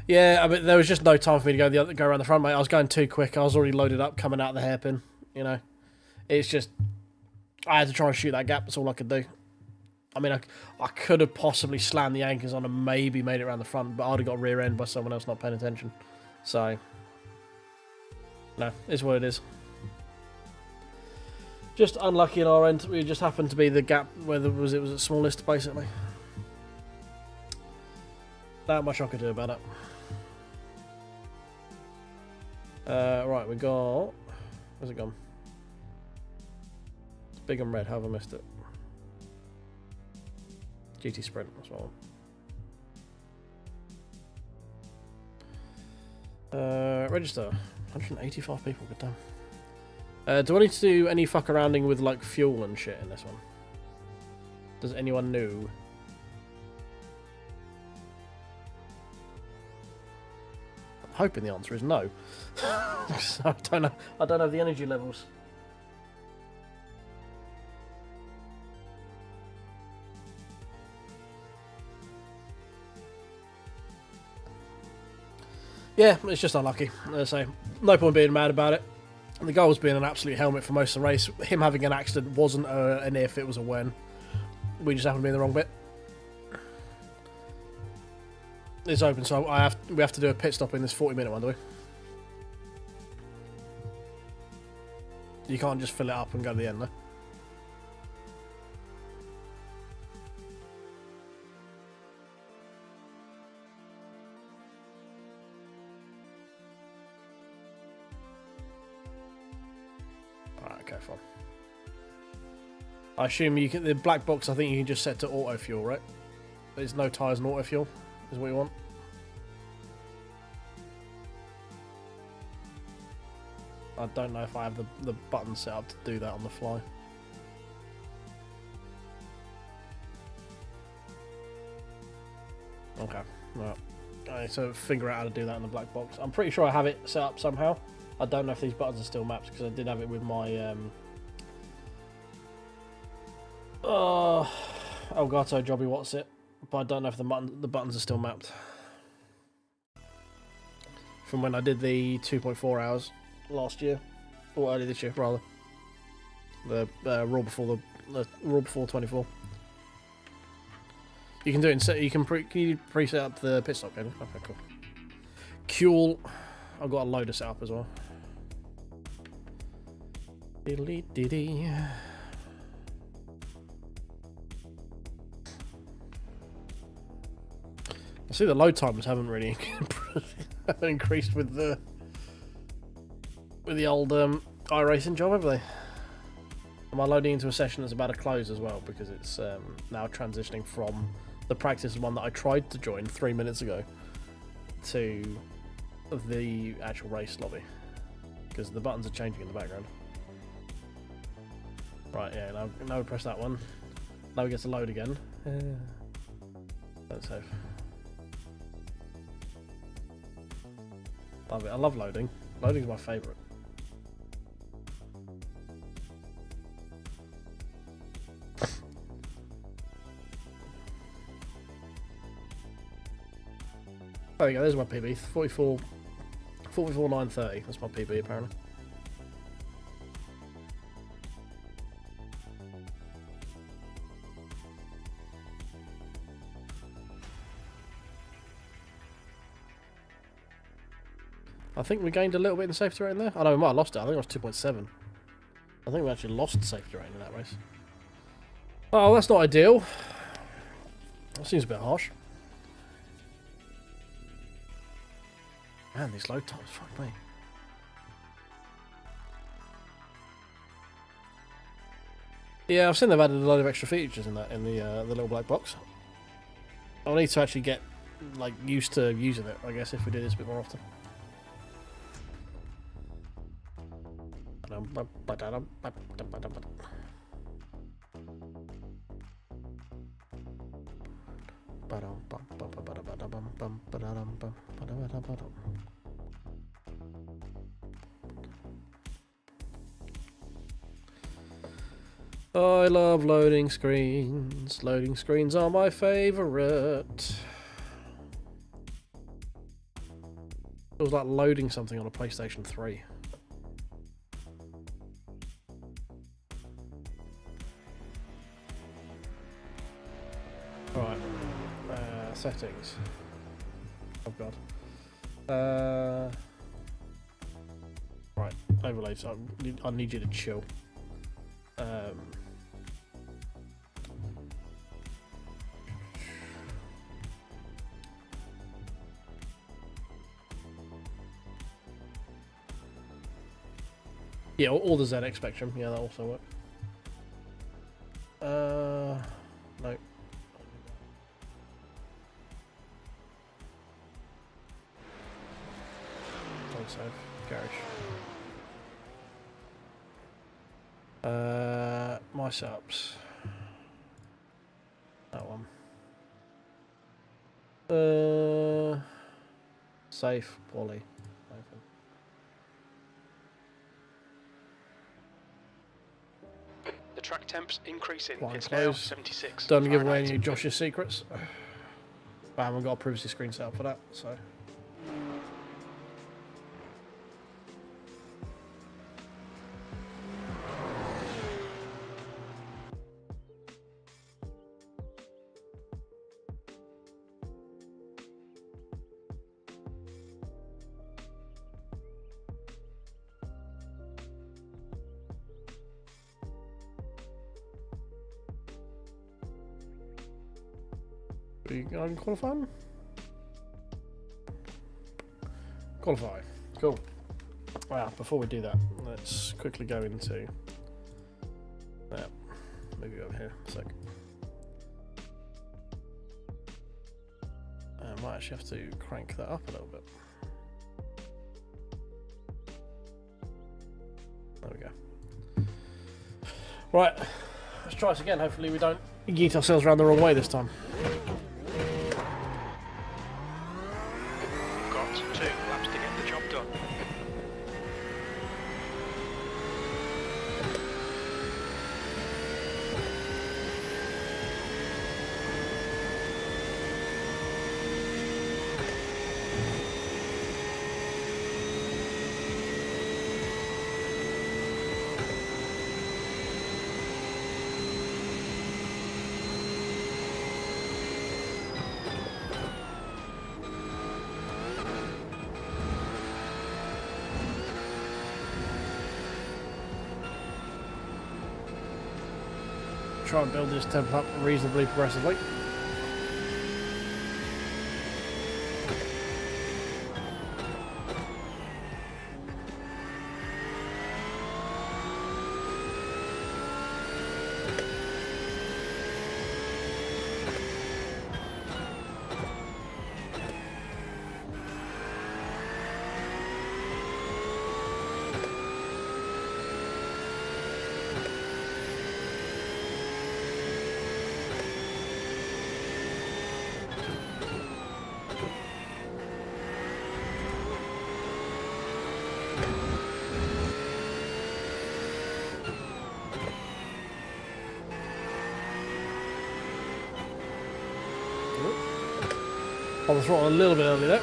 A: Yeah, I mean, there was just no time for me to go around the front, mate. I was going too quick. I was already loaded up, coming out of the hairpin. You know, it's just I had to try and shoot that gap. That's all I could do. I mean, I could have possibly slammed the anchors on and maybe made it around the front, but I'd have got rear end by someone else not paying attention. So, no, it's what it is. Just unlucky in our end. We just happened to be the gap where it was at smallest, basically. Not much I could do about it. Right, we got... Where's it gone? It's big and red. How have I missed it? GT Sprint, that's what I want. Register. 185 people, good damn. Do I need to do any fuck arounding with like fuel and shit in this one? Does anyone know? I'm hoping the answer is no. I don't know. I don't have the energy levels. Yeah, it's just unlucky. As I say, no point being mad about it. The goal was being an absolute helmet for most of the race. Him having an accident wasn't an if, it was a when. We just happened to be in the wrong bit. It's open, so we have to do a pit stop in this 40-minute one, do we? You can't just fill it up and go to the end, though. Okay, fine. I assume you can. The black box, I think you can just set to auto fuel, right? There's no tyres and auto fuel, is what you want. I don't know if I have the button set up to do that on the fly. Okay, right. Okay, so figure out how to do that in the black box. I'm pretty sure I have it set up somehow. I don't know if these buttons are still mapped because I did have it with my Elgato Jobby What's It, but I don't know if the buttons are still mapped from when I did the 2.4 hours last year, or early this year rather. The Raw before the Raw before 24. You can do it. Can you preset up the pit stop? Can you? Okay, cool. Cool. I've got a loader set up as well. I see the load times haven't really increased with the old iRacing job, have they? Am I loading into a session that's about to close as well because it's now transitioning from the practice one that I tried to join 3 minutes ago to the actual race lobby because the buttons are changing in the background. Right, yeah, now we press that one. Now we get to load again. Don't save. Love it. I love loading. Loading is my favourite. There we go, there's my PB. 44,930. That's my PB apparently. I think we gained a little bit in safety rating there. Oh no, we might have lost it. I think it was 2.7. I think we actually lost safety rating in that race. Oh, that's not ideal. That seems a bit harsh. Man, these load times, fuck me. Yeah, I've seen they've added a lot of extra features in that in the little black box. I'll need to actually get like used to using it, I guess, if we do this a bit more often. I love loading screens. Loading screens are my favourite. Feels like loading something on a PlayStation 3. Alright. Settings. Oh god. Right. Overlay. So I need you to chill. Yeah, or the ZX Spectrum. Yeah, that also works. No. Don't save. Garage. My setups. That one. Safe. Poly. Open.
B: The track temp's increasing.
A: Line
B: It's now
A: close.
B: 76.
A: Don't give away
B: Fahrenheit.
A: any of Josh's secrets. I haven't got a privacy screen set up for that, so. Are you going qualifying? Qualify. Cool. Well, before we do that, let's quickly go into. Maybe over here. A sec. I might actually have to crank that up a little bit. There we go. Right. Let's try this again. Hopefully, we don't yeet ourselves around the wrong way this time.
B: Got 2 laps to get the job done.
A: Try and build this tempo up reasonably progressively. On the throttle a little bit early there.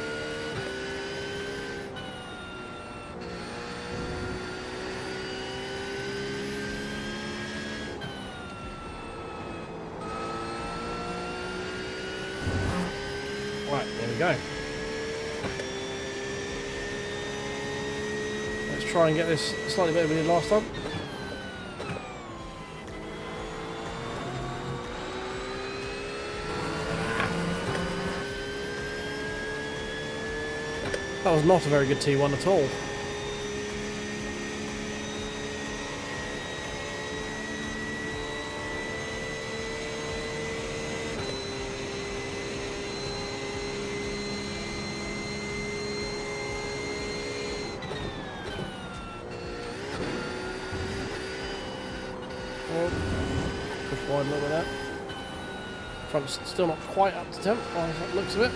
A: Right, there we go. Let's try and get this slightly better than we did last time. That was not a very good T1 at all. Push wide a little bit there. Front's still not quite up to temp, by the looks of it.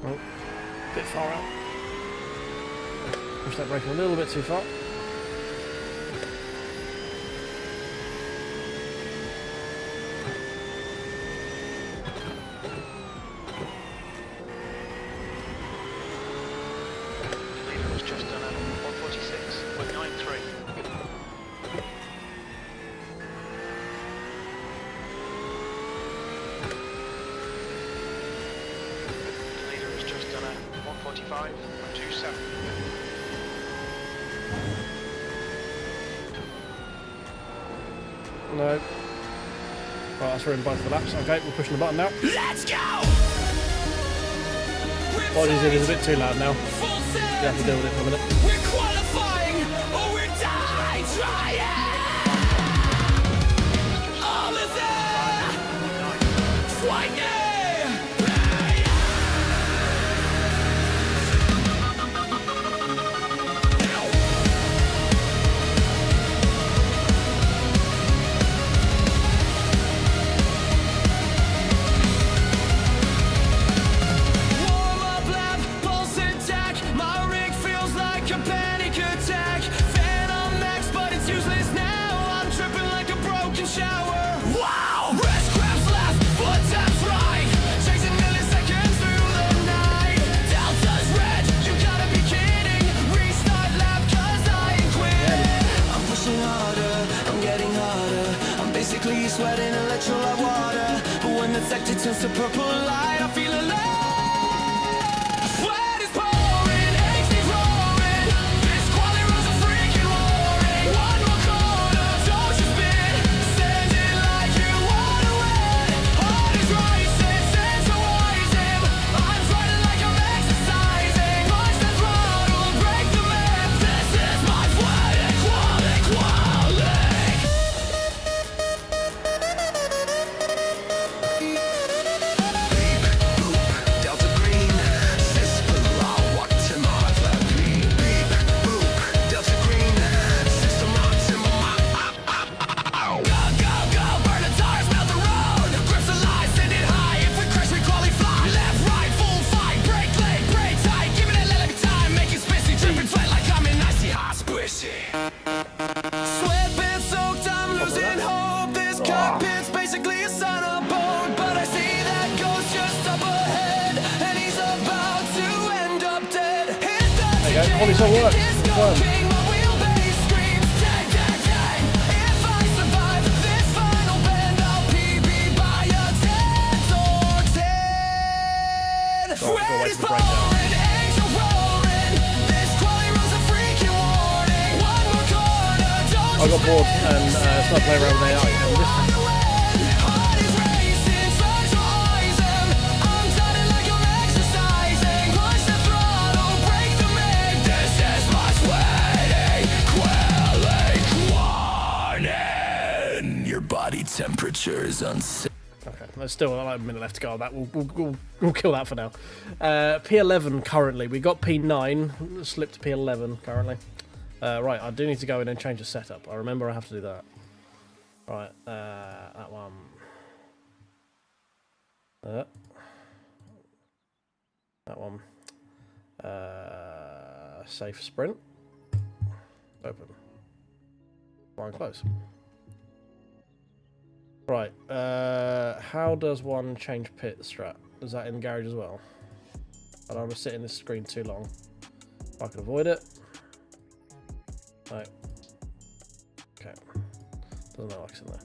A: Oh, bit far out. Push that brake a little bit too far.
B: Leader was just done at 146.93. Leader was just done at 145.27.
A: No. Right, that's ruined both the laps. Okay, we're pushing the button now.
C: Let's go!
A: Bodies in is a bit too loud now. You have to deal with it for a minute.
C: We're qualifying or we're dying trying! All is there! Swinging! Sweating electrolyte water, but when the sector turns to purple light, I feel alive. Sweat is pouring, HD's roaring. This quality runs a freaking roaring. One more corner, don't you spin. Send it like you wanna win. Heart is racing, sense of rising. I'm trying like I'm exercising. Push the throttle, break the myth. This is my sweat and quality.
A: Quality still works. Confirmed. Wait for the breakdown. I got bored and started playing around with AI. And this
C: body temperature is unsafe.
A: okay, there's still like a minute left to go on that. We'll kill that for now. P11 currently. We got P9, slipped to P11 currently. Right, I do need to go in and change the setup. I remember I have to do that. Right, that one. That one. Safe sprint. Open. Fine close. Right. How does one change pit strat? Is that in the garage as well? I don't want to sit in this screen too long. If I can avoid it. No. Okay. Doesn't look like it's in there.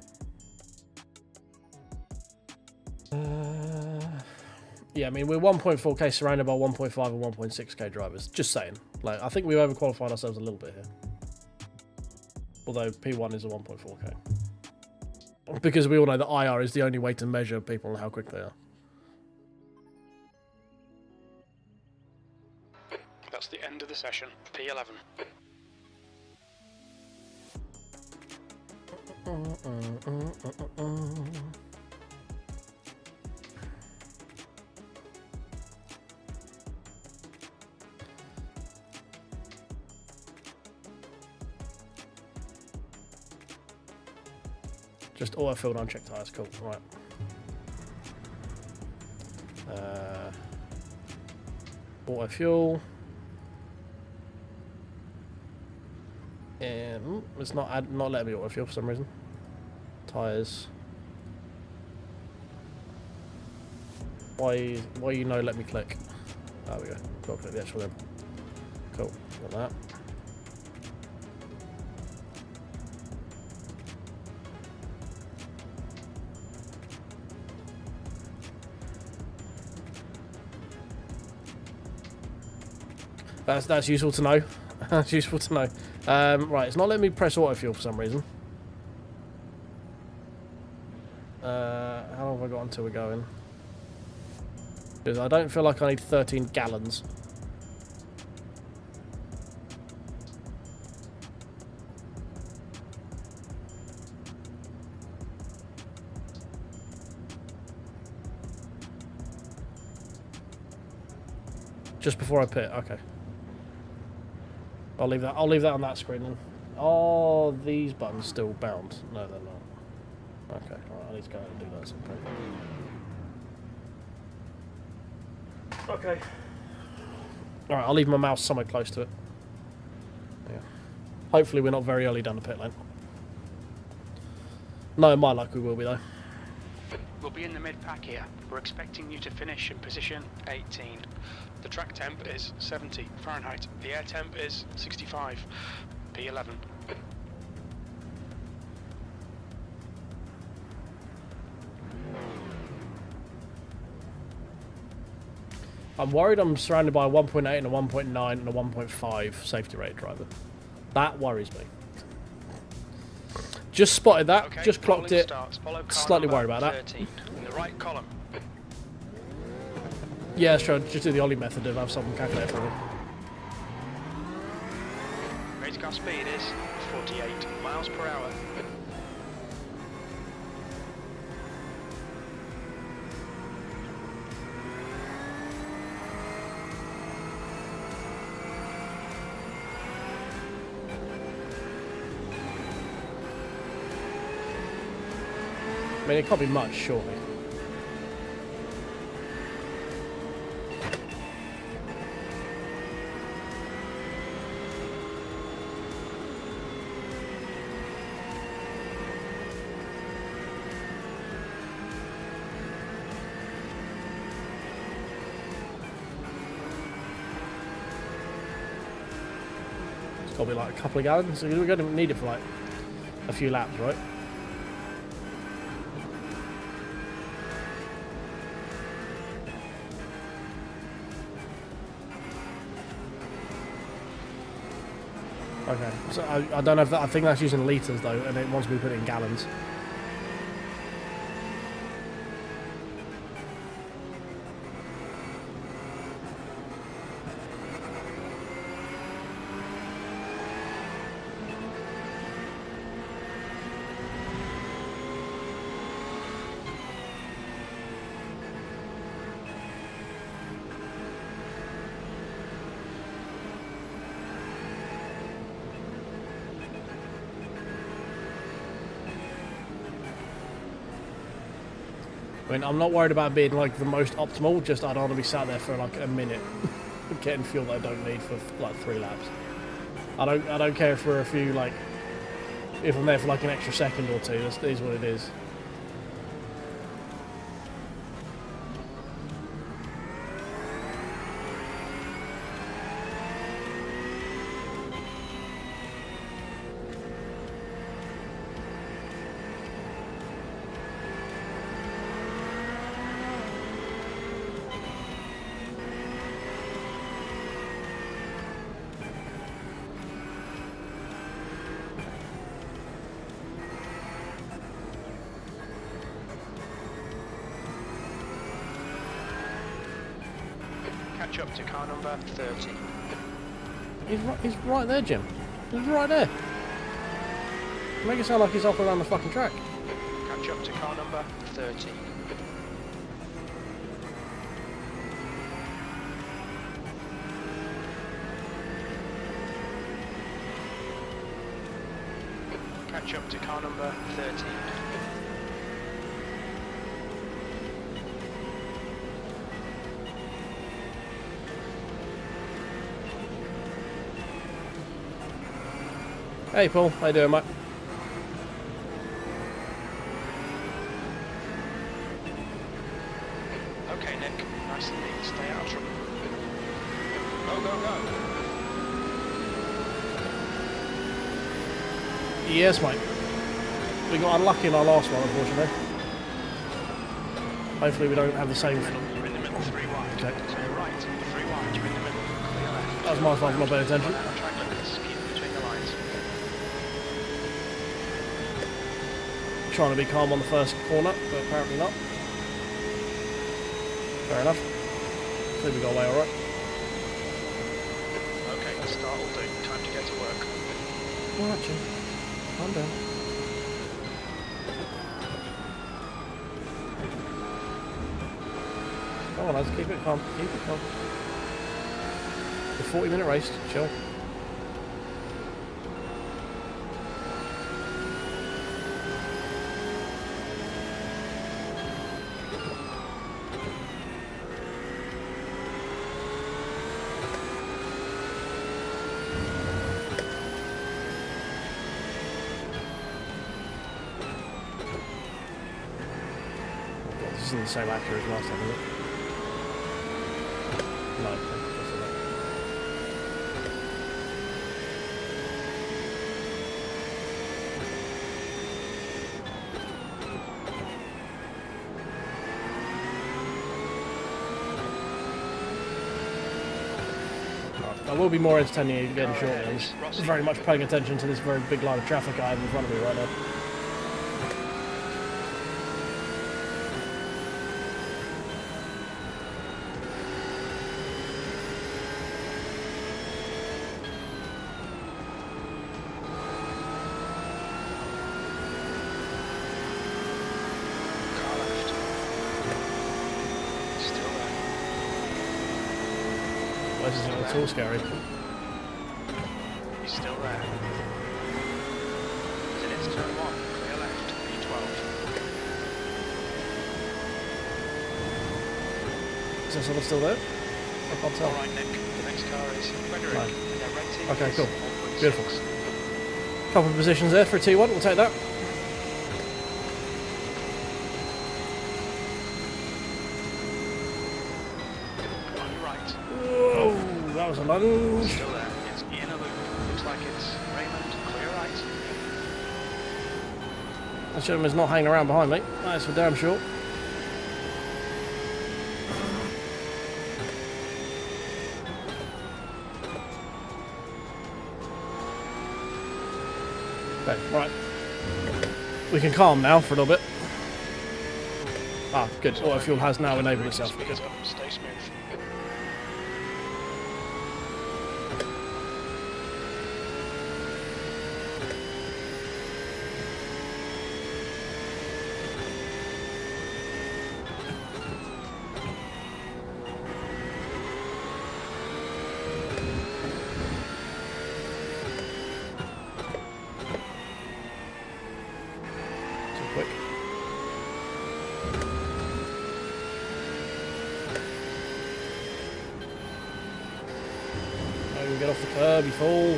A: Yeah, I mean, we're 1.4K surrounded by 1.5 and 1.6K drivers. Just saying. Like, I think we've overqualified ourselves a little bit here. Although P1 is a 1.4K. Because we all know that IR is the only way to measure people and how quick they are.
B: That's the end of the session. P11.
A: Just auto-filled unchecked tires, cool, right. Auto-fuel. And it's not letting me auto-fuel for some reason. Tires. Why you know let me click? There we go. Got to click the actual then. Cool, got that. That's useful to know. That's useful to know. Right, it's not letting me press auto fuel for some reason. How long have I got until we're going? Because I don't feel like I need 13 gallons. Just before I pit, okay. I'll leave that on that screen then. Are these buttons still bound? No, they're not. Okay, alright, I need to go and do that at some point. Okay. Alright, I'll leave my mouse somewhere close to it. Yeah. Hopefully we're not very early down the pit lane. No, in my luck we will be though.
B: We'll be in the mid-pack here. We're expecting you to finish in position 18. The track temp is 70 Fahrenheit. The air temp is 65. P11.
A: I'm worried I'm surrounded by a 1.8 and a 1.9 and a 1.5 safety rate driver. That worries me. Just spotted that,
B: Okay,
A: just clocked it. Slightly worried about that.
B: 13, in the right column.
A: Yeah, sure, just do the Ollie method and have someone calculate for me.
B: Race car speed is 48 miles per hour.
A: I mean, it can't be much, surely. It's got to be like a couple of gallons. We're going to need it for like a few laps, right? Okay, so I don't know if that, I think that's using litres though, and it wants me to put it in gallons. I mean, I'm not worried about being like the most optimal, just I don't want to be sat there for like a minute getting fuel that I don't need for like 3 laps. I don't care if we're a few, like, if I'm there for like an extra second or two, that is what it is.
B: Catch up to car number 30.
A: He's right there, Jim. He's right there. Make it sound like he's off around the fucking track.
B: Catch up to car number 30. Catch up to car number 13.
A: Hey Paul, how you doing, mate?
B: Okay, Nick, nice and neat. Stay out of trouble. Go, go, go.
A: Yes, mate. We got unlucky in our last one, unfortunately. Hopefully we don't have the same.
B: You're in the middle, 3 wide.
A: Okay.
B: So you're right, 3 wide, you're in the middle. Clear left.
A: That was my fault for not paying attention.
B: Run out of track limits, keep between the lines.
A: Trying to be calm on the first corner, but apparently not. Fair enough. I think we got away alright.
B: Okay, the start will do. Time to get to work.
A: Alright, Jim. Calm down. Come on, lads, keep it calm. Keep it calm. The 40-minute race, chill. This isn't the same actor as last time, is it? No, definitely not. I will be more entertaining again shortly. I'm just very much paying attention to this very big line of traffic I have in front of me right now.
B: Car left. Still there.
A: This isn't at all scary.
B: He's still there. He's in its turn 1. Clear left. B12.
A: Is there someone still there? I can't tell.
B: Alright, Nick. The next car is Frederick.
A: Right.
B: And their rating
A: Okay,
B: is
A: cool.
B: 1.6.
A: Beautiful. Couple of positions there for a T1, we'll take that.
B: On your right.
A: Oh, that was a lunge.
B: Still there. It's in a loop. Looks like it's Raymond. Clear right.
A: That gentleman's not hanging around behind me. That's for damn sure. Okay, right. We can calm now for a little bit. Ah, good. Auto fuel has now enabled itself. Good.
B: Speeds up. Stay smooth.
A: Too quick. You get off the curb, you fall.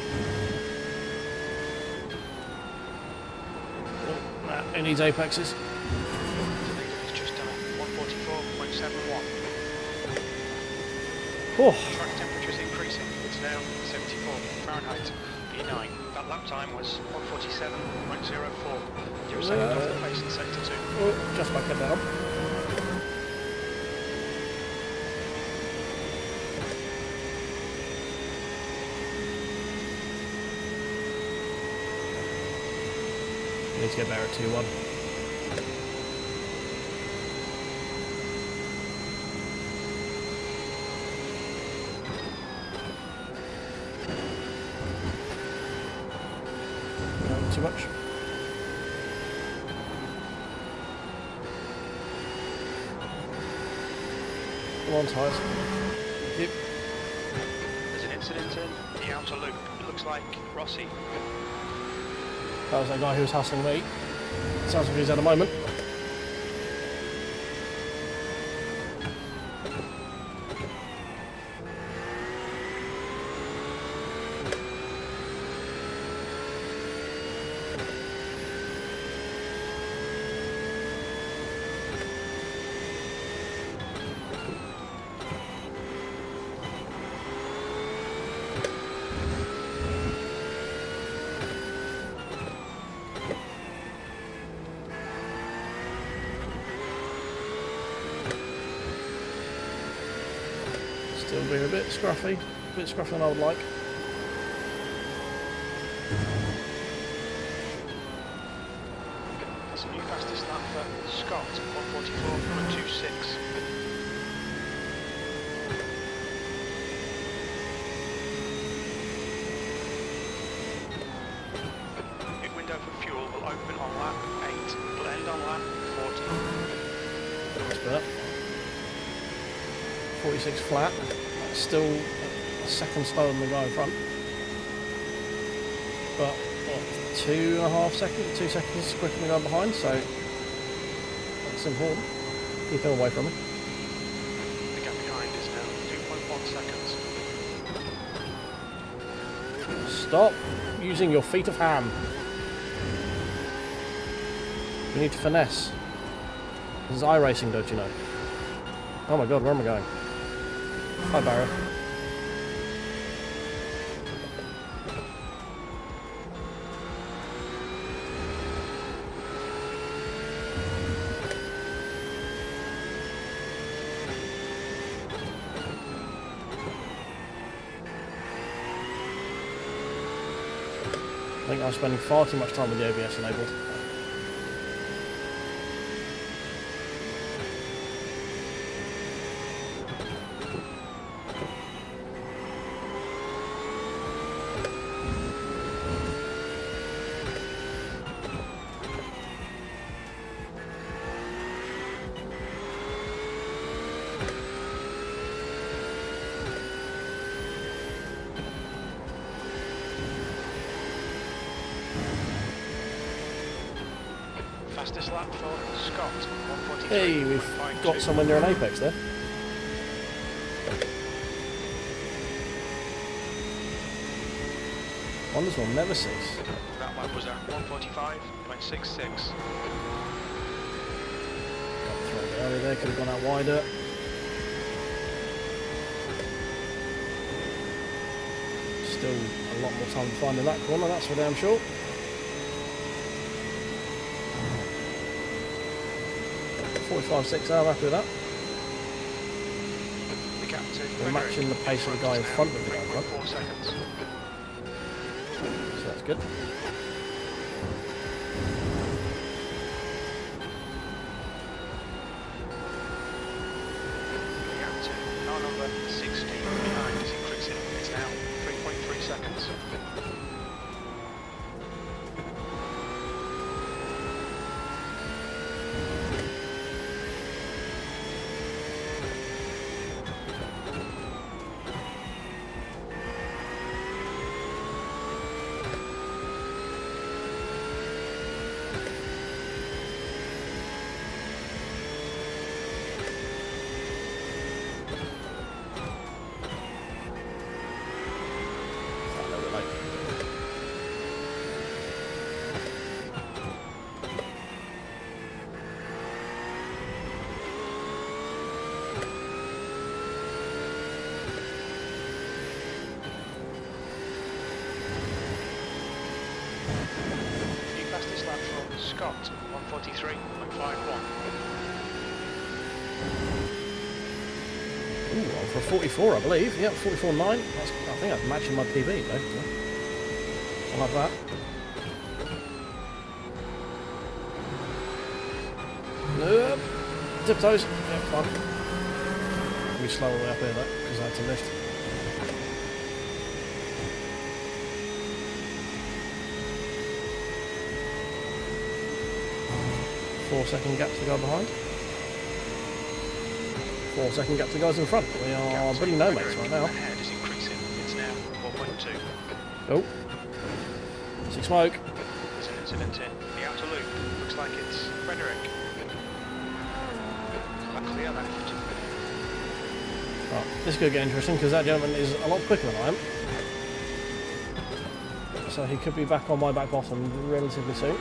A: Oh, nah, it needs apexes.
B: It's just done a 144.71.
A: Oh,
B: Track temperature is increasing. It's now 74 Fahrenheit. P9. That lap time was 147.04. You're a second off the pace in sector 2.
A: oh, just back it down. Need to get better at 2-1. No, too much. Come on, tyres. Thank you.
B: There's an incident in the outer loop. It looks like Rossi.
A: That was that guy who was hassling me. Sounds like he's had a moment. Still being a bit scruffy than I would like.
B: That's a new fastest lap for Scott, 144.26. Pit window for fuel will open on lap 8. Will end on lap 40.
A: That's better. 46 flat. That's still a second slower than the guy in front. But what, 2.5 seconds, 2 seconds quicker than the guy behind, so that's important. Keep him away from me.
B: The gap behind is now 2.1 seconds.
A: Stop using your feet of ham. We need to finesse. This is iRacing, don't you know? Oh my god, where am I going? Hi, Barry. I think I'm spending far too much time with the OBS enabled.
B: Fastest lap for Scott, 143.
A: Hey, we've got someone near an apex there. Wonders will never cease.
B: That lap was at 145.66.
A: Got thrown early there, could have gone out wider. Still a lot more time to find in that corner, that's for damn sure. .45.6, I'm happy with that.
B: The gap to
A: We're matching the pace of the guy in front of the guy in front.
B: 3.4 seconds.
A: So that's good.
B: The gap to car number 16 behind is increasing. It's now 3.3 seconds. Scott, 143.51.
A: Ooh, I'm for 44, I believe. Yep, 44.9. That's, I think I'm matching my PB, though. I'll have that. Nope. Tiptoes. Yep, fine. I'll be slow all the way up here, though, because I had to lift. 4-second gap to go behind. 4-second gap to guys in front. We are pretty no mates right now.
B: Ahead is increasing. It's now 4.2.
A: Oh. See smoke.
B: There's an incident in the outer loop. Looks like it's Frederick. Clear left.
A: Oh, this could get interesting because that gentleman is a lot quicker than I am. So he could be back on my back bottom relatively soon.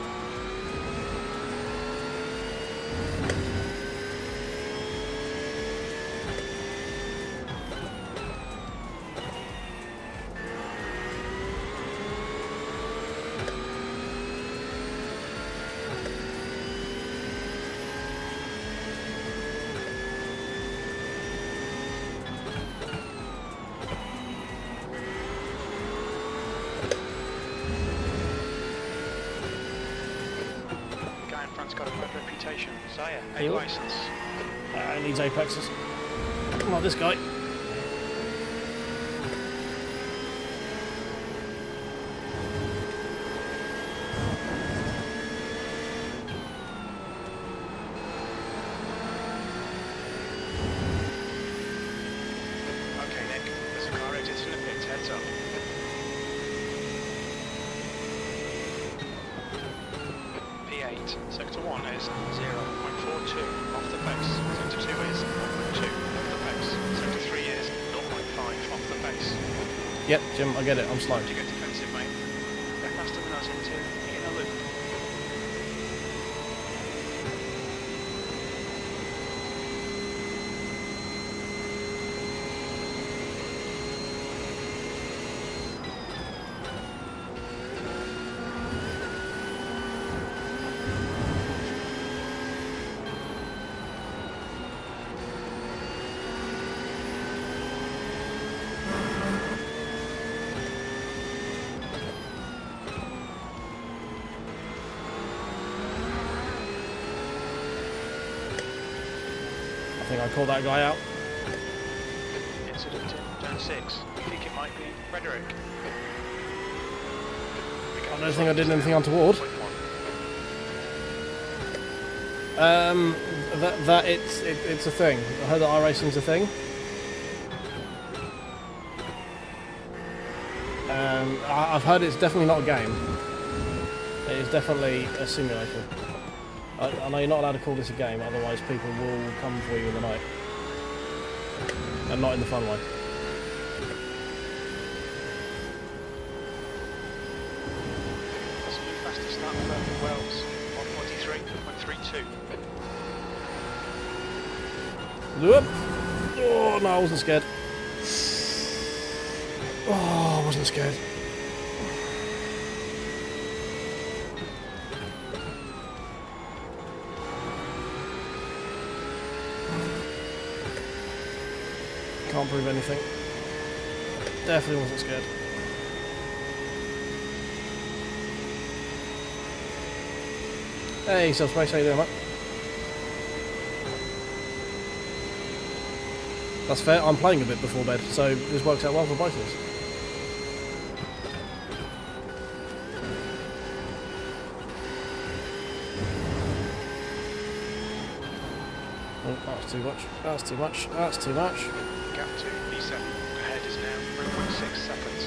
B: Got a bad reputation. Zaya, A
A: Yep.
B: license.
A: He needs apexes. Not this guy.
B: Okay, Nick. There's a car exiting the pits. Heads up. P8. Sector 1 is 0.42 off the pace. Sector 2 is 0.2 off the pace. Sector 3 is 0.5 off the pace.
A: Yep, Jim, I get it. I'm slow.
B: To get defensive, mate. They're faster than us into the inner loop.
A: I think I called that guy out.
B: Incident in turn 6. You think it might be Frederick?
A: I don't think I did anything untoward. That it's a thing. I heard that iRacing's a thing. I've heard it's definitely not a game. It is definitely a simulator. I know you're not allowed to call this a game, otherwise people will come for you in the night. And not in the fun way.
B: That's a new fastest lap for Wells. 143.32.
A: Whoop. Oh no, I wasn't scared. Oh, I wasn't scared. Can't prove anything. Definitely wasn't scared. Hey, Subspace, how you doing, mate? That's fair. I'm playing a bit before bed, so this works out well for both of us. Oh, that's too much. That's too much. That's too much.
B: Gap to B7. Ahead is now 3.6 seconds.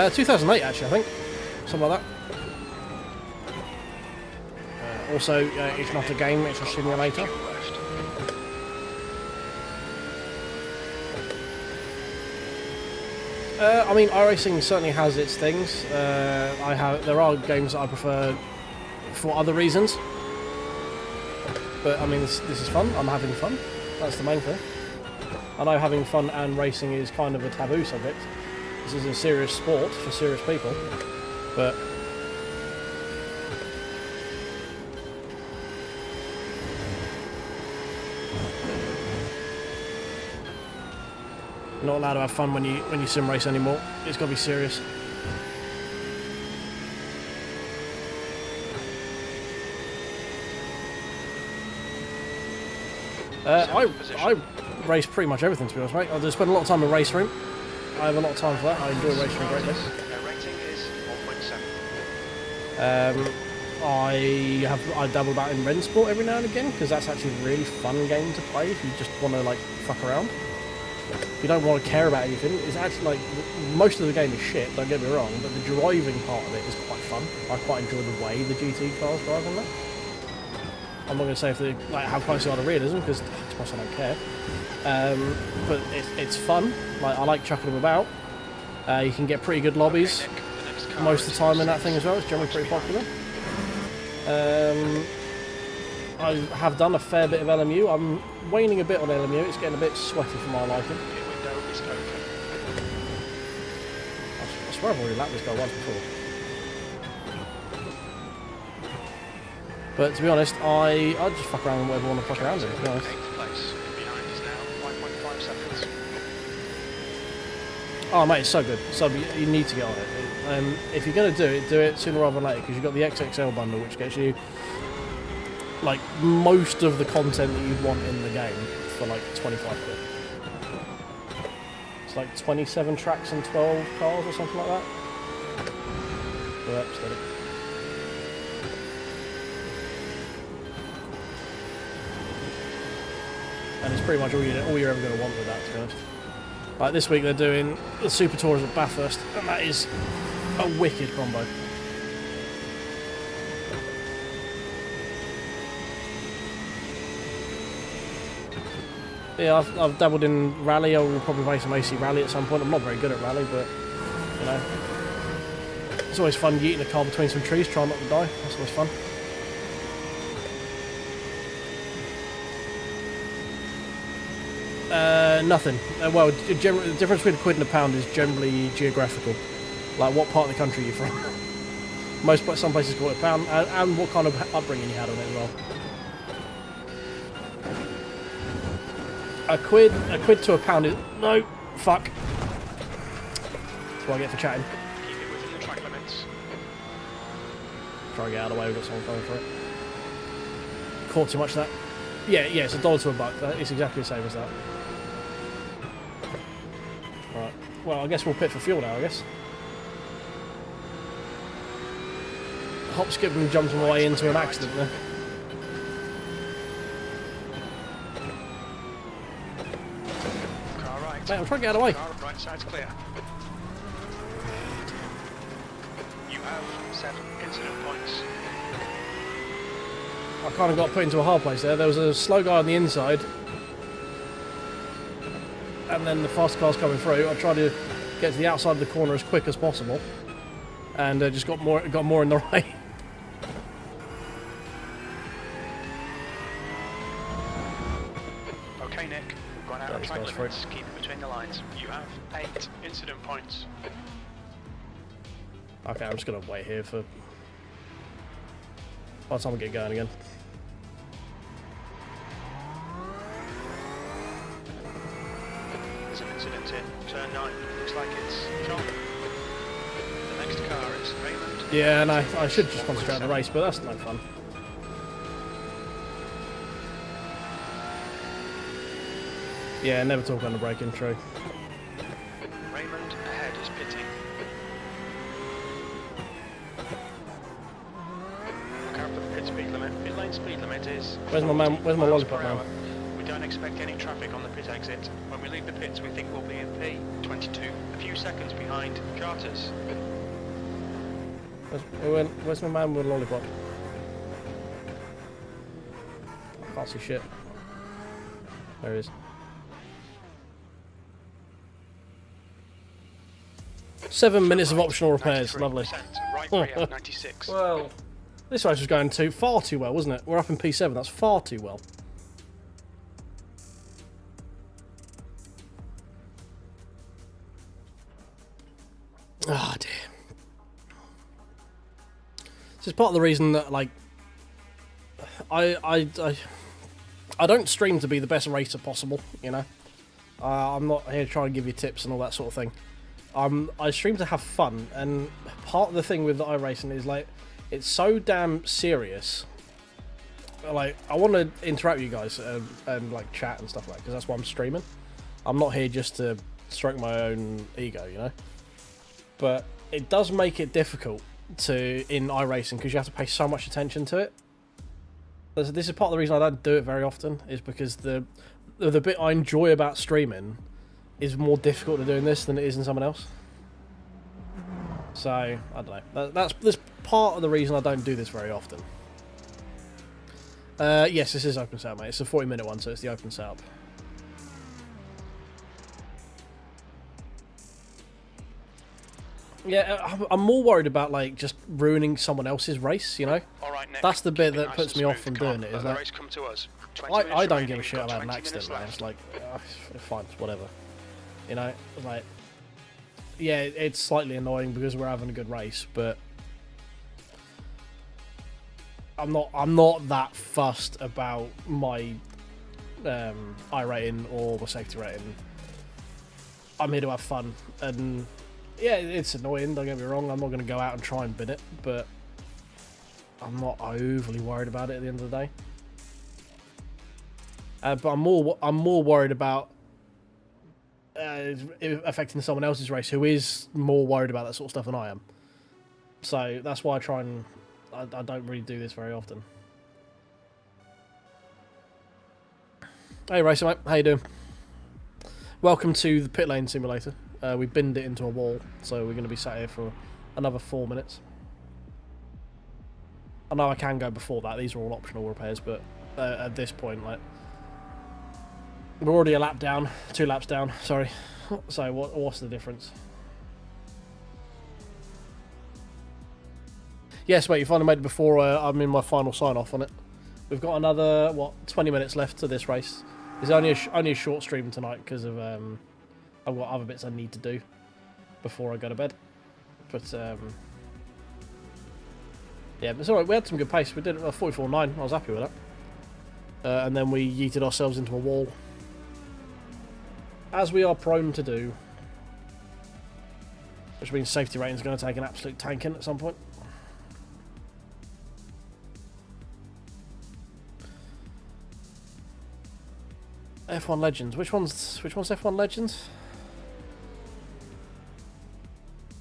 A: Okay. 2008, actually, I think. Something like that. Also, it's not a game, it's a simulator. I mean, iRacing certainly has its things. There are games that I prefer for other reasons. But I mean, this is fun. I'm having fun. That's the main thing. I know having fun and racing is kind of a taboo subject. This is a serious sport for serious people, but you're not allowed to have fun when you sim race anymore. It's got to be serious. I race pretty much everything, to be honest, mate. I spend a lot of time in Raceroom. I have a lot of time for that. I enjoy Raceroom greatly.
B: The rating is 1.7.
A: I dabble about in Rensport every now and again because that's actually a really fun game to play if you just want to like fuck around. If you don't want to care about anything, it's actually like most of the game is shit. Don't get me wrong, but the driving part of it is quite fun. I quite enjoy the way the GT cars drive on that. I'm not going to say if they, like how close they are to realism because to us I don't care. But it's fun. Like I like chucking them about. You can get pretty good lobbies most of the time in that thing as well. It's generally pretty popular. I have done a fair bit of LMU. I'm waning a bit on LMU. It's getting a bit sweaty for my liking. I swear I've already lapped this guy once before. But to be honest, I just fuck around with whatever I want to fuck around with, to be honest. Oh mate, it's so good. So you need to get on it. If you're going to do it sooner rather than later because you've got the XXL bundle which gets you like most of the content that you'd want in the game for like 25 quid. It's like 27 tracks and 12 cars or something like that. Yep, steady. And it's pretty much all you're ever going to want with that, to be honest. Like this week they're doing the Super Tourers at Bathurst, and that is a wicked combo. Yeah, I've dabbled in rally. I will probably play some AC rally at some point. I'm not very good at rally, but you know, it's always fun yeeting a car between some trees, trying not to die. That's always fun. Nothing. Well, the difference between a quid and a pound is generally geographical. Like what part of the country you're from. Some places call it a pound, and what kind of upbringing you had on it as well. A quid to a pound is no fuck. That's what I get for chatting.
B: Keep it within the track limits.
A: Try and get out of the way. We've got someone coming for it. Caught too much of that. Yeah, it's $1 to $1. It's exactly the same as that. Right. Well, I guess we'll pit for fuel now. I guess. Hop, skip, and jumped my way into an accident there.
B: Car right.
A: Mate, I'm trying to get out of the way.
B: Car right side's clear. You have 7 incident points.
A: I kind of got put into a hard place there. There was a slow guy on the inside, and then the fast car's coming through. I tried to get to the outside of the corner as quick as possible, and just got more in the right.
B: Okay, Nick, we've gone out of track limits. Keep it between the lines. You have 8 incident points.
A: Okay, I'm just gonna wait here for by the time we get going again.
B: There's an incident in turn 9. Looks like it's John. The next car is Raymond.
A: Yeah, and I should just concentrate on the race, but that's no fun. Yeah, never talk on the braking, true.
B: Raymond ahead is pitting. Look out for the pit speed limit. Pit lane speed limit is...
A: Where's my lollipop now?
B: We don't expect any traffic on the pit exit. When we leave the pits, we think we'll be in P22, a few seconds behind Carter's.
A: Where's my man with a lollipop? I can't see shit. There he is. 7 minutes of optional repairs, lovely.
B: Right rear, 96.
A: Well, this race was going far too well, wasn't it? We're up in P7, that's far too well. Ah, dear. This is part of the reason that, like, I don't stream to be the best racer possible, you know? I'm not here trying to give you tips and all that sort of thing. I stream to have fun, and part of the thing with iRacing is, like, it's so damn serious. Like, I want to interact with you guys and like, chat and stuff like that, because that's why I'm streaming. I'm not here just to stroke my own ego, you know? But it does make it difficult in iRacing, because you have to pay so much attention to it. This is part of the reason I don't do it very often, is because the bit I enjoy about streaming is more difficult to do in this than it is in someone else. So, I don't know. That's part of the reason I don't do this very often. Yes, this is open setup, mate. It's a 40-minute one, so it's the open setup. Yeah, I'm more worried about, like, just ruining someone else's race, you know?
B: All right, Nick,
A: that's the bit that
B: nice
A: puts me off from doing it. Is
B: the
A: like,
B: race come to us.
A: I don't give a shit about an accident, man. It's like, fine, it's whatever. You know, like, yeah, it's slightly annoying because we're having a good race, but I'm not that fussed about my I rating or the safety rating. I'm here to have fun, and yeah, it's annoying, don't get me wrong. I'm not going to go out and try and bin it, but I'm not overly worried about it at the end of the day. But I'm more worried about affecting someone else's race who is more worried about that sort of stuff than I am. So that's why I don't really do this very often. Hey Racer mate, how you doing? Welcome to the pit lane simulator. We binned it into a wall, so we're going to be sat here for another 4 minutes. I know I can go before that, these are all optional repairs, but at this point, like, we're already a lap down, 2 laps down, sorry. So what's the difference? Yes, mate, you finally made it before I'm in my final sign-off on it. We've got another, 20 minutes left to this race. It's only a short stream tonight because of I've got other bits I need to do before I go to bed. But yeah, it's alright. We had some good pace. We did 44.9. I was happy with that. And then we yeeted ourselves into a wall, as we are prone to do. Which means safety rating is going to take an absolute tanking at some point. F1 Legends. Which one's F1 Legends?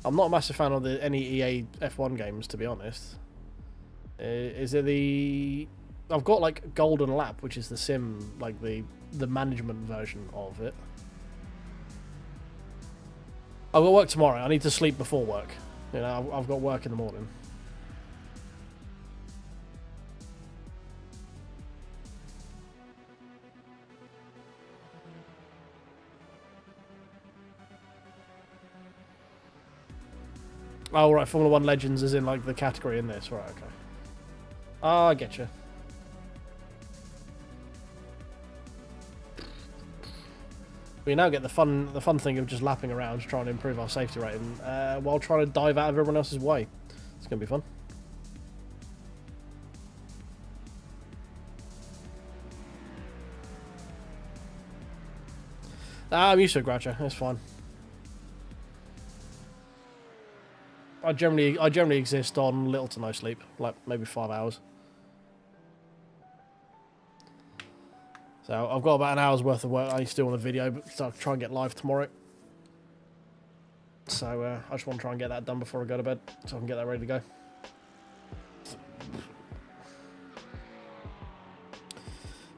A: I'm not a massive fan of any EA F1 games, to be honest. Is it the... I've got, like, Golden Lap, which is the sim, like, the management version of it. I've got work tomorrow. I need to sleep before work. You know, I've got work in the morning. Oh, right, Formula 1 Legends is in, like, the category in this. Right, okay. Oh, I get you. We now get the fun thing of just lapping around, trying to improve our safety rating, while trying to dive out of everyone else's way. It's going to be fun. I'm used to it, Groucho. It's fine. I generally exist on little to no sleep, like maybe 5 hours. So I've got about an hour's worth of work I need to do on the video, but so I'll try and get live tomorrow. So I just want to try and get that done before I go to bed, so I can get that ready to go.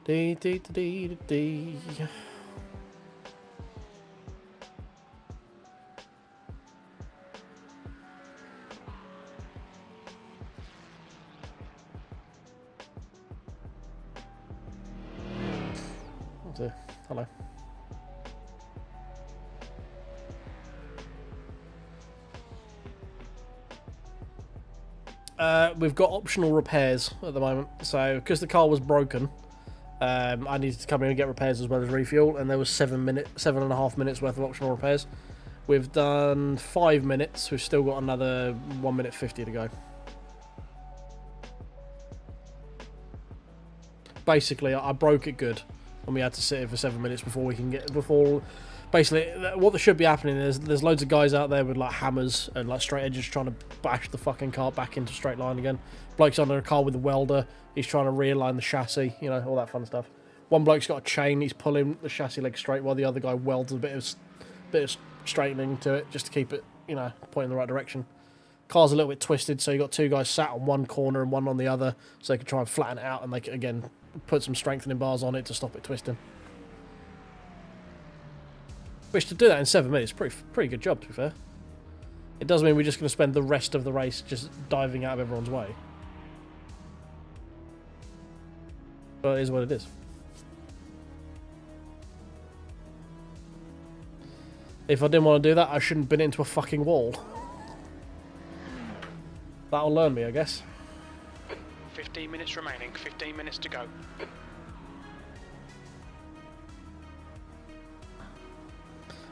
A: Dee dee dee dee dee. Hello. We've got optional repairs at the moment. So, because the car was broken, I needed to come in and get repairs as well as refuel, and there was 7.5 minutes worth of optional repairs. We've done 5 minutes. We've still got another 1 minute 50 to go. Basically, I broke it good, and we had to sit here for 7 minutes before we can get basically, what should be happening is there's loads of guys out there with like hammers and like straight edges trying to bash the fucking car back into straight line again. Bloke's under a car with a welder. He's trying to realign the chassis, you know, all that fun stuff. One bloke's got a chain. He's pulling the chassis leg straight while the other guy welds a bit of straightening to it just to keep it, you know, pointing in the right direction. Car's a little bit twisted, so you got two guys sat on one corner and one on the other, so they can try and flatten it out, and they can again put some strengthening bars on it to stop it twisting. Which, to do that in 7 minutes, pretty good job, to be fair. It does mean we're just going to spend the rest of the race just diving out of everyone's way. But it is what it is. If I didn't want to do that, I shouldn't have been into a fucking wall. That'll learn me, I guess.
B: 15 minutes remaining, 15 minutes to go.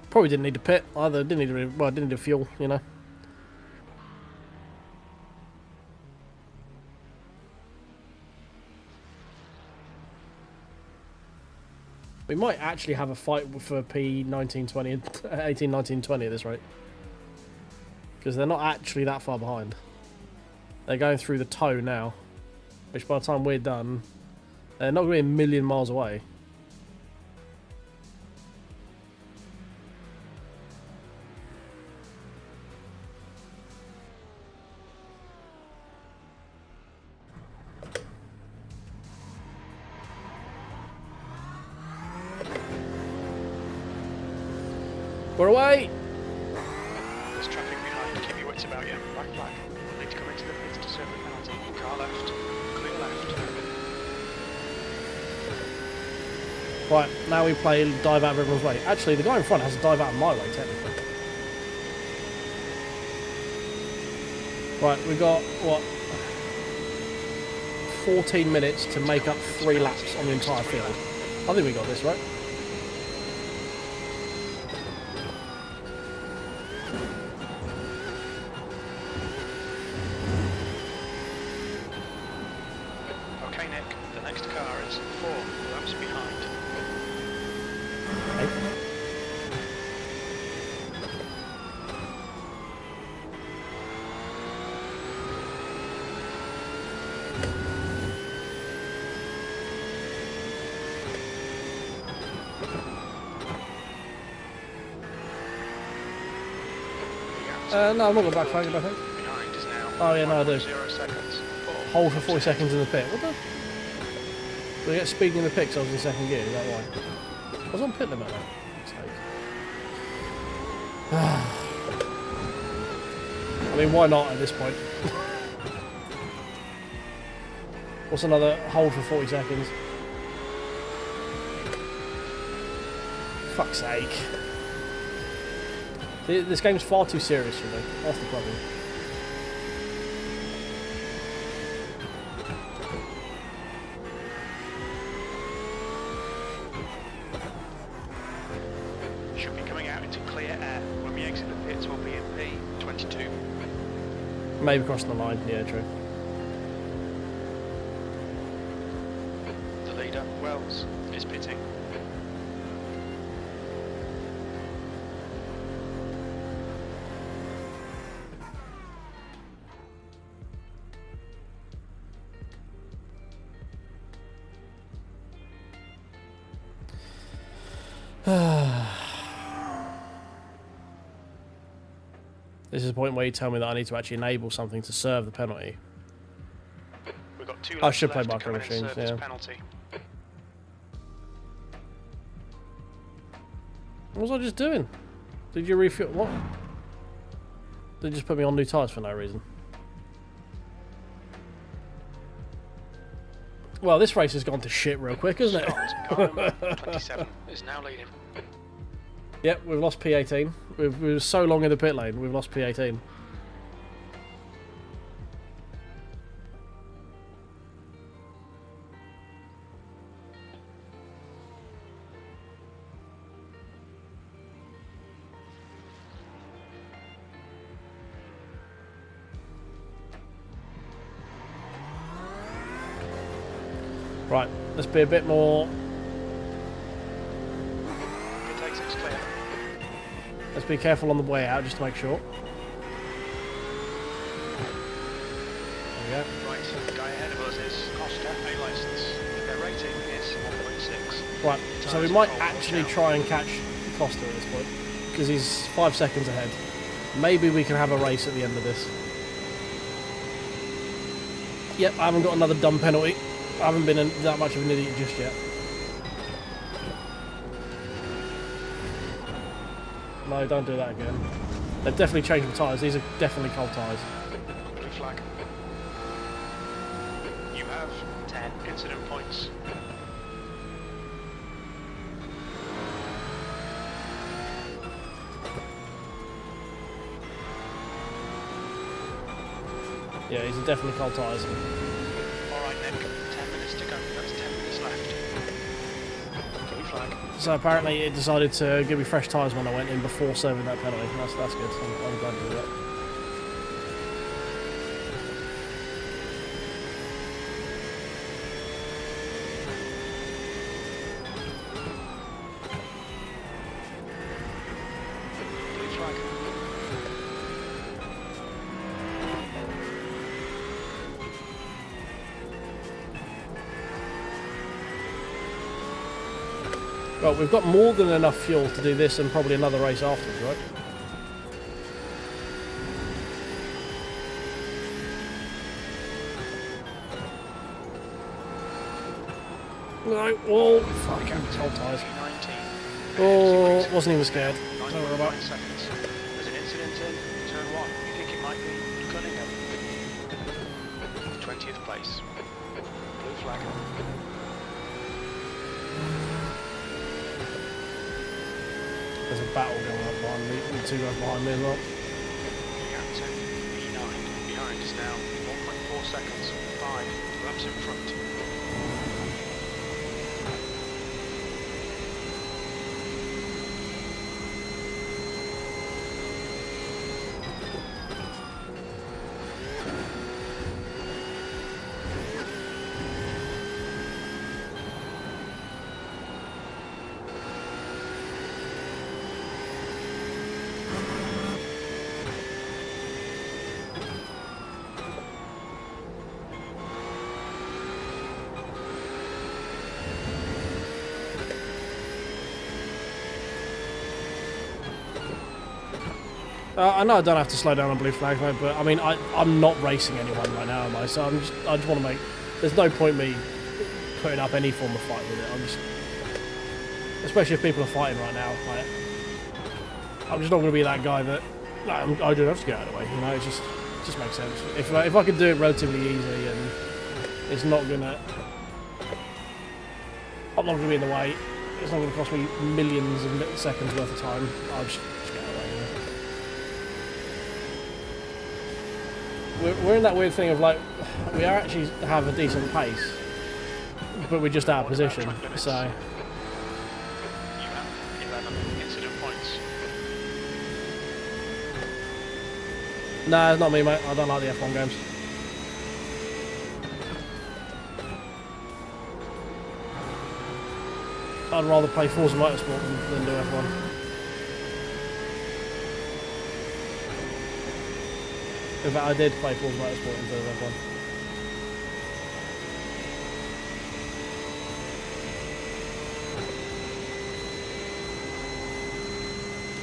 A: Probably didn't need to pit either. Didn't need fuel, you know. We might actually have a fight for P1920 and 18-19-20 at this rate, because they're not actually that far behind. They're going through the toe now, which by the time we're done, they're not going to be a million miles away. We're away!
B: There's traffic behind, keep your wits about you. Black flag. Need to come into the pits to serve the penalty. Car left. Clear left.
A: Right, now we play dive out of everyone's way. Actually, the guy in front has to dive out of my way, technically. Right, we've got, what, 14 minutes to make up 3 laps on the entire field. I think we got this, right?
B: Okay, Nick, the next car is 4 laps behind.
A: Okay. No, I'm not going back flag, I think.
B: Behind is now.
A: Oh, yeah, no, I do.
B: 0 seconds.
A: Hold for 40 seconds in the pit. What the? Did I get speeding in the pit because I was in second gear? Is that why? I was on pit limit though. I mean, why not at this point? What's another hold for 40 seconds? Fuck's sake. This game's far too serious for me. That's the problem.
B: Should be coming out into clear air. When we exit the pits, we'll be in P22.
A: Maybe crossing the line. Yeah, true.
B: The leader, Wells, is pitting.
A: This is the point where you tell me that I need to actually enable something to serve the penalty.
B: We've got 2
A: I
B: laps
A: should play
B: left to
A: micro
B: come in and
A: machines,
B: serve this
A: yeah.
B: penalty.
A: What was I just doing? Did you refuel? What? Did you just put me on new tyres for no reason? Well, this race has gone to shit real quick, hasn't it?
B: Car number 27 is now leading.
A: Yep, we've lost P18. We were so long in the pit lane, we've lost P18. Right, let's be a bit more.
B: It takes it's clear.
A: Let's be careful on the way out, just to make sure. There we go.
B: Right, the guy ahead of us is Costa, A license. Their rating is 1.6.
A: Right, so we might actually try and catch Costa at this point, because he's 5 seconds ahead. Maybe we can have a race at the end of this. Yep, I haven't got another dumb penalty. I haven't been that much of an idiot just yet. No, don't do that again. They've definitely changed the tyres. These are definitely cold tyres.
B: Blue flag. You have 10 incident points.
A: Yeah, these are definitely cold tyres.
B: Alright Nick, 10 minutes to go. That's 10 minutes left. Blue flag.
A: So apparently it decided to give me fresh tyres when I went in before serving that penalty. That's good. I'm glad to do that.
B: Blue flag.
A: Well, we've got more than enough fuel to do this and probably another race afterwards, right? No, oh, fuck, it's cold tyres.
B: 19.
A: Oh, wasn't even scared. Don't worry about
B: 9
A: it.
B: seconds. There's an incident in turn 1. You think it might be Cunningham? 20th place. Blue flag.
A: There's a battle going on behind me, and two guys behind me as well.
B: Captain E9 behind is now 1.4 seconds. 5 laps in front.
A: I know I don't have to slow down on blue flag though, but I mean I'm not racing anyone right now, am I? So I just want to make. There's no point me putting up any form of fight with it. I'm just, especially if people are fighting right now. Like, I'm just not going to be that guy that. Like, I do have to get out of the way. You know, it just makes sense. If I could do it relatively easy and it's not gonna, I'm not going to be in the way. It's not going to cost me millions of seconds worth of time. I'll just get out of the way. You know? We're in that weird thing of like, we are actually have a decent pace, but we're just out of position. So
B: You have 11 incident points.
A: nah, it's not me, mate. I don't like the F1 games. I'd rather play Forza Motorsport than do F1. In fact, I did play Forza Motorsport instead of F1.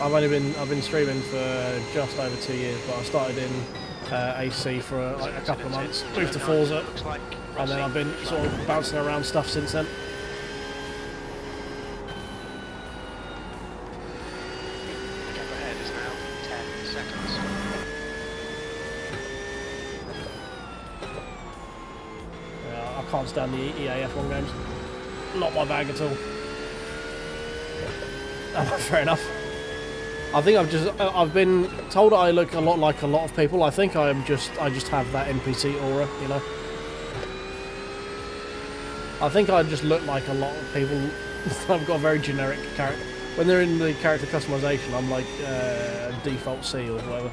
A: I've been streaming for just over 2 years, but I started in AC for like a couple of months, moved to Forza, and then I've been sort of bouncing around stuff since then.
B: The gap ahead is now 10 seconds.
A: Yeah, I can't stand the EA F1 games. Not my bag at all. Fair enough. I think I've been told I look a lot like a lot of people. I think I just have that NPC aura, you know. I think I just look like a lot of people. I've got a very generic character. When they're in the character customization, I'm like default C or whatever.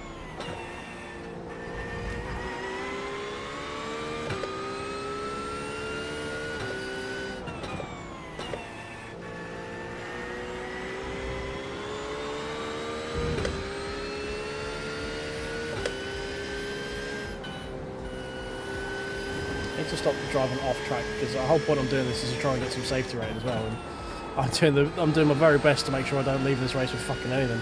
A: to stop driving off track because the whole point I'm doing this is to try and get some safety rating as well. And I'm doing my very best to make sure I don't leave this race with fucking anything.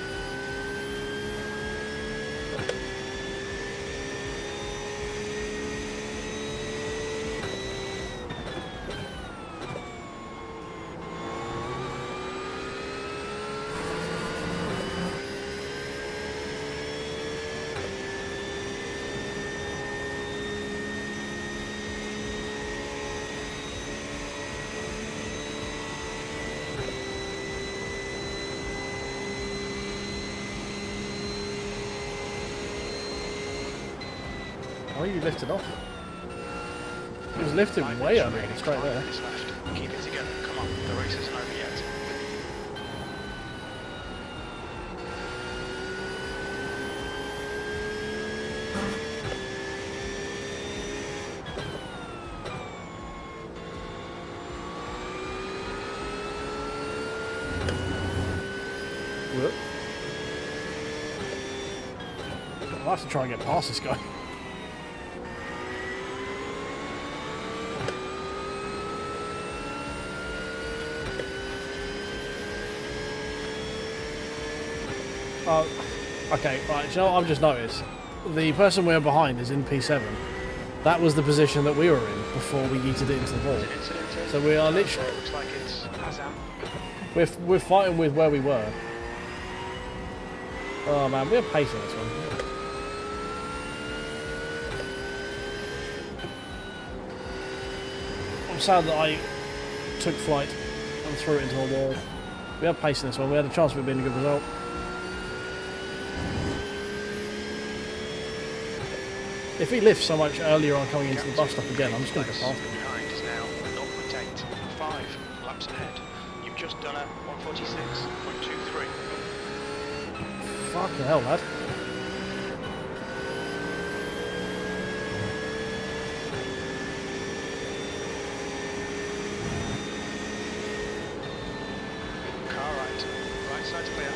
A: Why are you lifted off? He was lifted way earlier, straight there.
B: Keep it together. Come on, the race isn't over yet.
A: Whoop. I'll have to try and get past this guy. Okay, right, do you know what I've just noticed? The person we're behind is in P7. That was the position that we were in before we yeeted it into the wall. So we are literally...
B: Looks like it's Azam.
A: We're fighting with where we were. Oh man, we're pacing this one. I'm sad that I took flight and threw it into a wall. We had pace in this one, we had a chance of it being a good result. If he lifts so much earlier on coming into the bus stop again, I'm just going to go past him.
B: Behind is now 0.8, 5 laps ahead. You've just done a 146.23.
A: Fucking hell, lad.
B: Car right side's clear.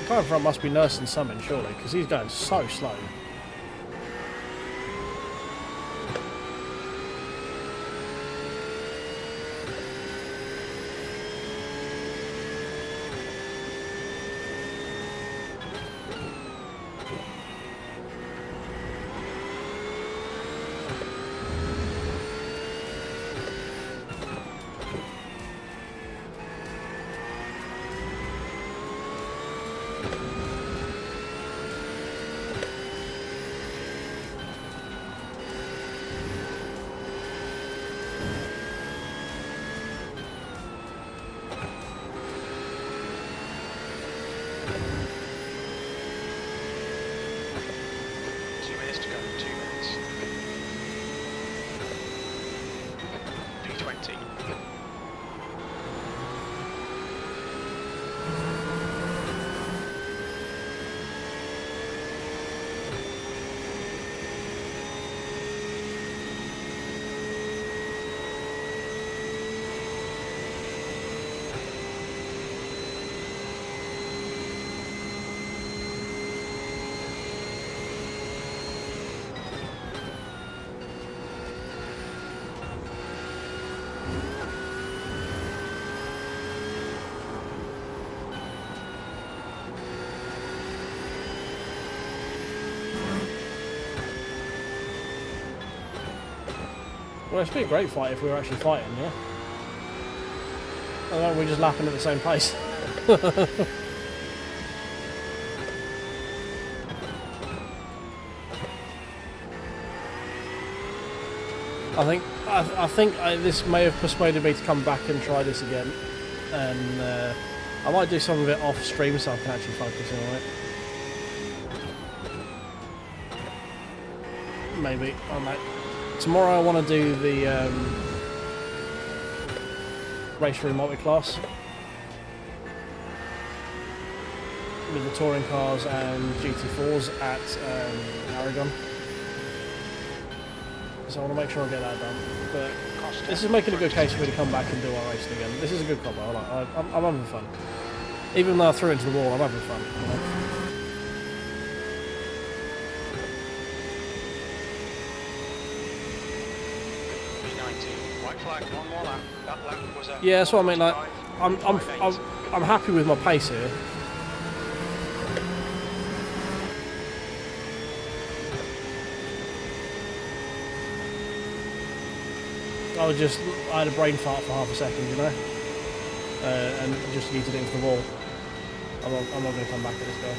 A: The guy in front must be nursing something, surely, because he's going so slow.
B: P20.
A: Well, it'd be a great fight if we were actually fighting, yeah? I don't know, we're just lapping at the same pace. I think this may have persuaded me to come back and try this again, and I might do some of it off stream so I can actually focus on it. maybe on that. Tomorrow I want to do the Raceroom multi-class with the touring cars and GT4s at Aragon. So I want to make sure I get that done. But this is making a good case for me to come back and do our racing again. This is a good combo. I'm having fun. Even though I threw it into the wall, I'm having fun. You know?
B: White flag, one more lap. That lap was a
A: Yeah, that's what I mean. Like, I'm happy with my pace here. I had a brain fart for half a second, you know, and just yeeted it into the wall. I'm not going to come back at this guy.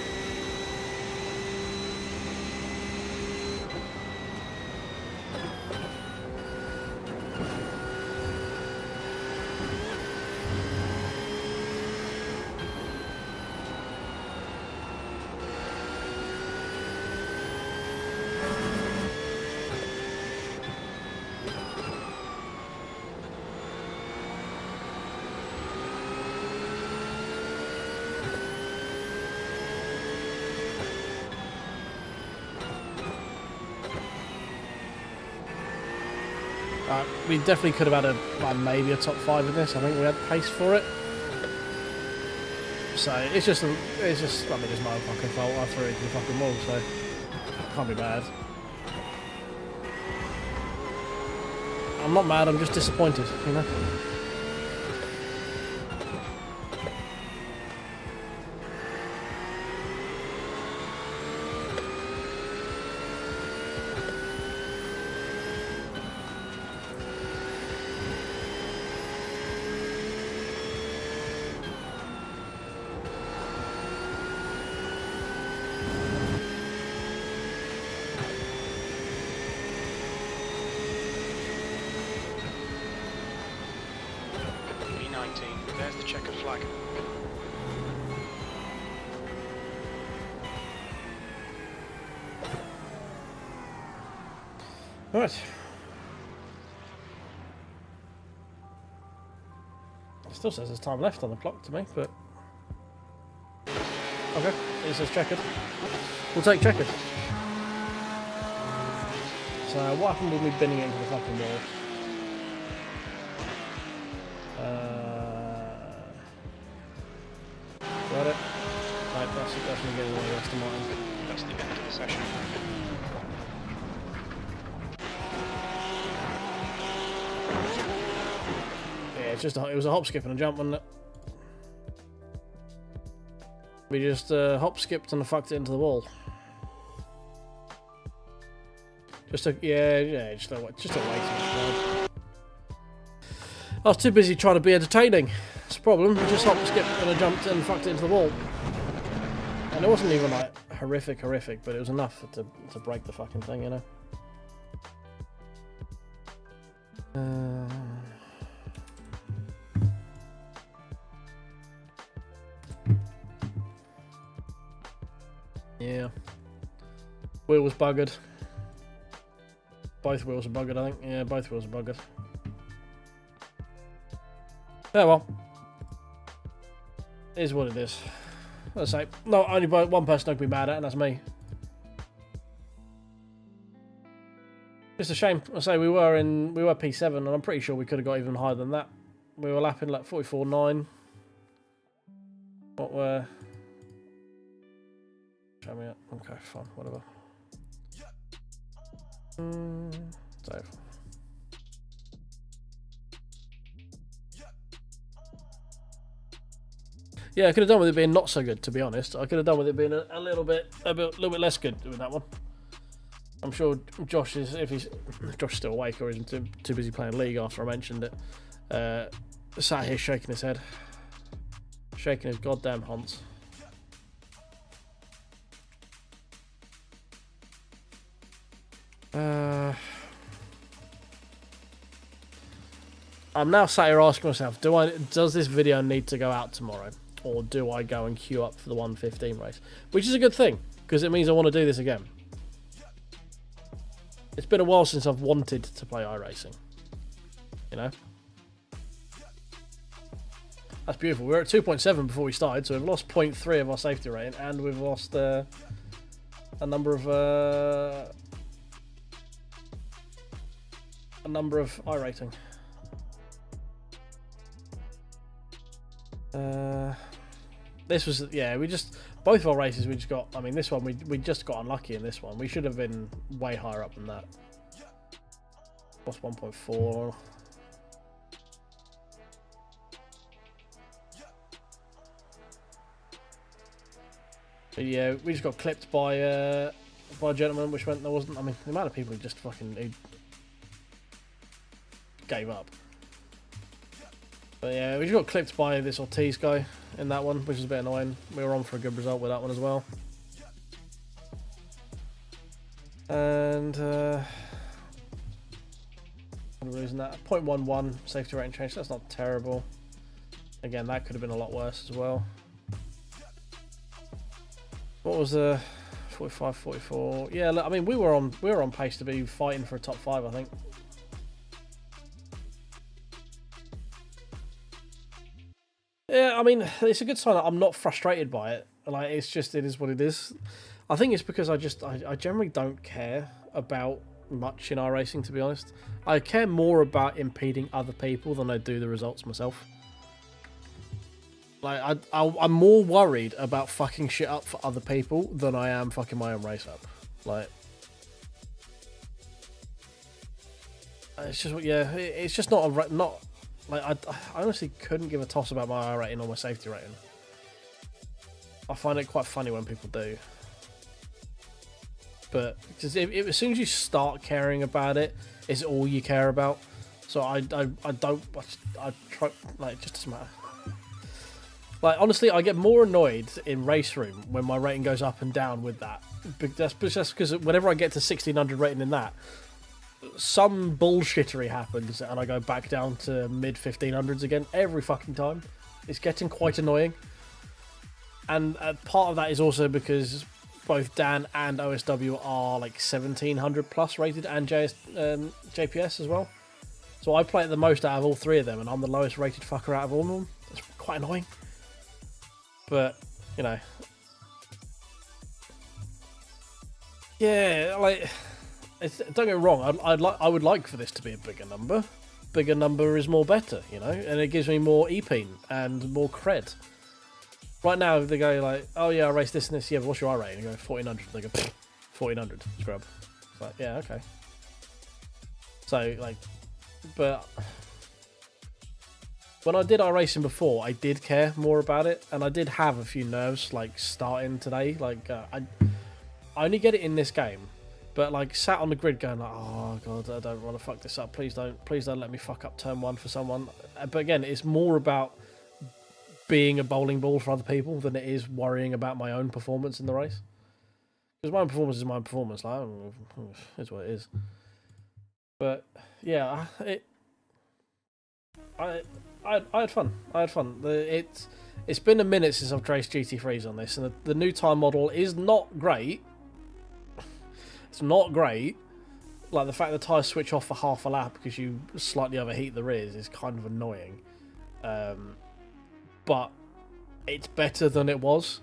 A: We definitely could have had maybe a top 5 in this. I think we had pace for it. So it's just I mean, it's my fucking fault. I threw it into the fucking wall, so it can't be bad. I'm not mad. I'm just disappointed, you know.
B: There's the checkered flag.
A: Alright. Still says there's time left on the clock to me, but... Okay, it says checkered. We'll take checkered. So what happened with me binning it into the fucking wall? Got it. Right, that's me getting away the rest of mine.
B: That's the end of the session.
A: Yeah, it's just it was a hop, skip, and a jump, wasn't it? We just hop, skipped, and fucked it into the wall. Just a just a way too much. I was too busy trying to be entertaining. That's the problem. We just hopped, skipped, and I jumped and fucked it into the wall. And it wasn't even like horrific, but it was enough to break the fucking thing, you know. Yeah. Wheel was buggered. Both wheels are buggered, I think. Yeah, both wheels are buggered. Yeah, well. It is what it is. Let's say, no, only one person I can be mad at, and that's me. It's a shame. I say we were P7, and I'm pretty sure we could have got even higher than that. We were lapping like 44.9. What were? Show me it. Okay, fine, whatever. Save. Yeah, I could have done with it being not so good, to be honest. I could have done with it being a little bit less good with that one. I'm sure Josh is, if Josh's still awake or isn't too busy playing League after I mentioned it, sat here shaking his head, shaking his goddamn haunts. I'm now sat here asking myself, does this video need to go out tomorrow? Or do I go and queue up for the 115 race? Which is a good thing, because it means I want to do this again. It's been a while since I've wanted to play iRacing. You know? That's beautiful. We were at 2.7 before we started, so we've lost 0.3 of our safety rating, and we've lost a number of iRating. This was, yeah, both of our races we just got, I mean, this one we just got unlucky in this one. We should have been way higher up than that. Lost 1.4. But yeah, we just got clipped by a gentleman, which meant there wasn't, I mean, the amount of people who just fucking gave up. But yeah, we just got clipped by this Ortiz guy in that one, which is a bit annoying. We were on for a good result with that one as well. And we're losing that. 0.11 safety rating change, that's not terrible. Again, that could have been a lot worse as well. What was the 45, 44? Yeah, look, I mean, we were on pace to be fighting for a top 5, I think. Yeah, I mean, it's a good sign that I'm not frustrated by it. Like, it's just, it is what it is. I think it's because I generally don't care about much in iRacing, to be honest. I care more about impeding other people than I do the results myself. Like, I'm more worried about fucking shit up for other people than I am fucking my own race up. Like, it's just, yeah, it's just not like, I honestly couldn't give a toss about my I rating or my safety rating. I find it quite funny when people do. But just as soon as you start caring about it, it's all you care about. So I try, like, it just doesn't matter. Like, honestly, I get more annoyed in Raceroom when my rating goes up and down with that. That's just because whenever I get to 1600 rating in that, some bullshittery happens and I go back down to mid 1500s again every fucking time. It's getting quite annoying. And part of that is also because both Dan and OSW are like 1700 plus rated, and JPS as well. So I play it the most out of all three of them, and I'm the lowest rated fucker out of all of them. That's quite annoying. But, you know. Yeah, like, don't get me wrong, I would like for this to be a bigger number. Bigger number is more better, you know, and it gives me more EPEAN and more cred. Right now, they go like, oh yeah, I raced this and this, yeah, but what's your I rating? And you go 1400. They go, 1400, scrub. It's like, yeah, okay. So, like, but when I did iRacing before, I did care more about it, and I did have a few nerves, like, starting today. Like, I only get it in this game, but, like, sat on the grid going like, oh god, I don't want to fuck this up. Please don't let me fuck up turn 1 for someone. But again, it's more about being a bowling ball for other people than it is worrying about my own performance in the race. Because my own performance is my own performance. Like, it's what it is. But yeah, I had fun. I had fun. It's been a minute since I've raced GT3s on this, and the new time model is not great. It's not great. Like, the fact the tyres switch off for half a lap because you slightly overheat the rears is kind of annoying. But it's better than it was.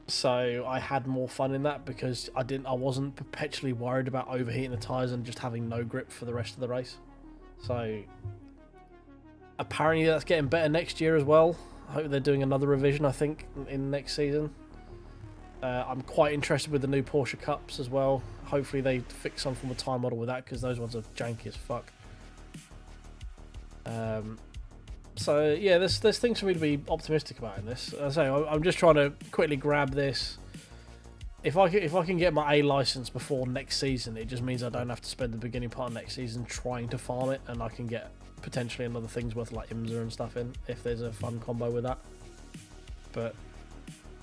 A: So I had more fun in that because I wasn't perpetually worried about overheating the tyres and just having no grip for the rest of the race. So apparently that's getting better next year as well. I hope they're doing another revision, I think, in next season. I'm quite interested with the new Porsche Cups as well. Hopefully they fix some form of time model with that, because those ones are janky as fuck. So yeah, there's things for me to be optimistic about in this. As I say, I'm just trying to quickly grab this. If I can get my A license before next season, it just means I don't have to spend the beginning part of next season trying to farm it, and I can get potentially another things worth like IMSA and stuff in if there's a fun combo with that. But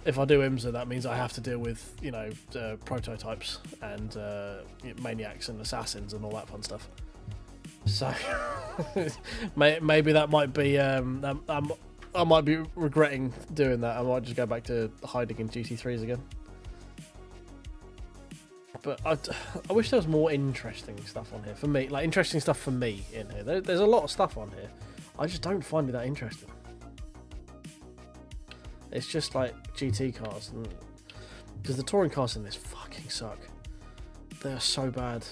A: if I do IMSA, that means I have to deal with, you know, prototypes and maniacs and assassins and all that fun stuff. So maybe that might be I might be regretting doing that. I might just go back to hiding in GT3s again. but I wish there was more interesting stuff on here for me. Like, interesting stuff for me in here. There's a lot of stuff on here. I just don't find it that interesting. It's just like GT cars. Because the touring cars in this fucking suck. They are so bad.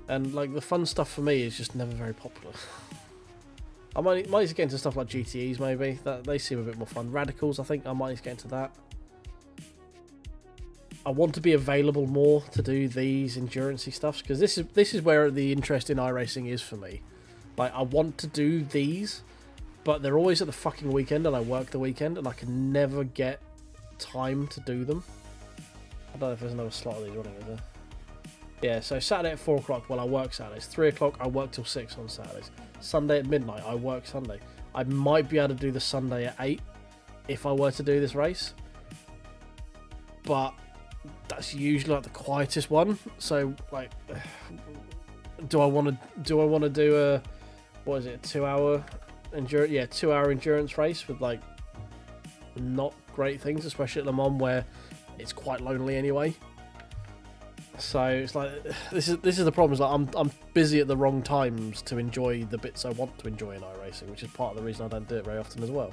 A: And like the fun stuff for me is just never very popular. I might need to get into stuff like GTEs maybe. That they seem a bit more fun. Radicals, I think I might need to get into that. I want to be available more to do these endurance-y stuffs, because this is where the interest in iRacing is for me. Like, I want to do these, but they're always at the fucking weekend, and I work the weekend, and I can never get time to do them. I don't know if there's another slot of these running, is there? Yeah, so Saturday at 4 o'clock, well, I work Saturdays. 3 o'clock, I work till 6 on Saturdays. Sunday at midnight, I work Sunday. I might be able to do the Sunday at 8 if I were to do this race. But that's usually like the quietest one. So, like, do I want to do a, what is it, 2 hour endurance? Yeah, 2 hour endurance race with like not great things, especially at Le Mans where it's quite lonely anyway. So it's like this is the problem. Is like I'm busy at the wrong times to enjoy the bits I want to enjoy in iRacing, which is part of the reason I don't do it very often as well.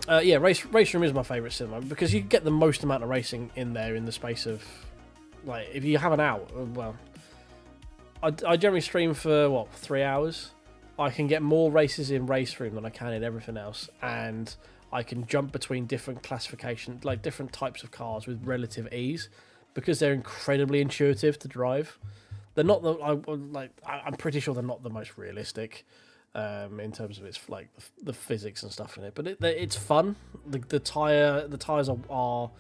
A: Yeah, Raceroom is my favourite cinema because you get the most amount of racing in there in the space of, like, if you have an hour. Well, I generally stream for what, 3 hours. I can get more races in Raceroom than I can in everything else, and I can jump between different classifications, like different types of cars with relative ease, because they're incredibly intuitive to drive. They're not I'm pretty sure they're not the most realistic in terms of its like the physics and stuff in it, but it's fun. The tires are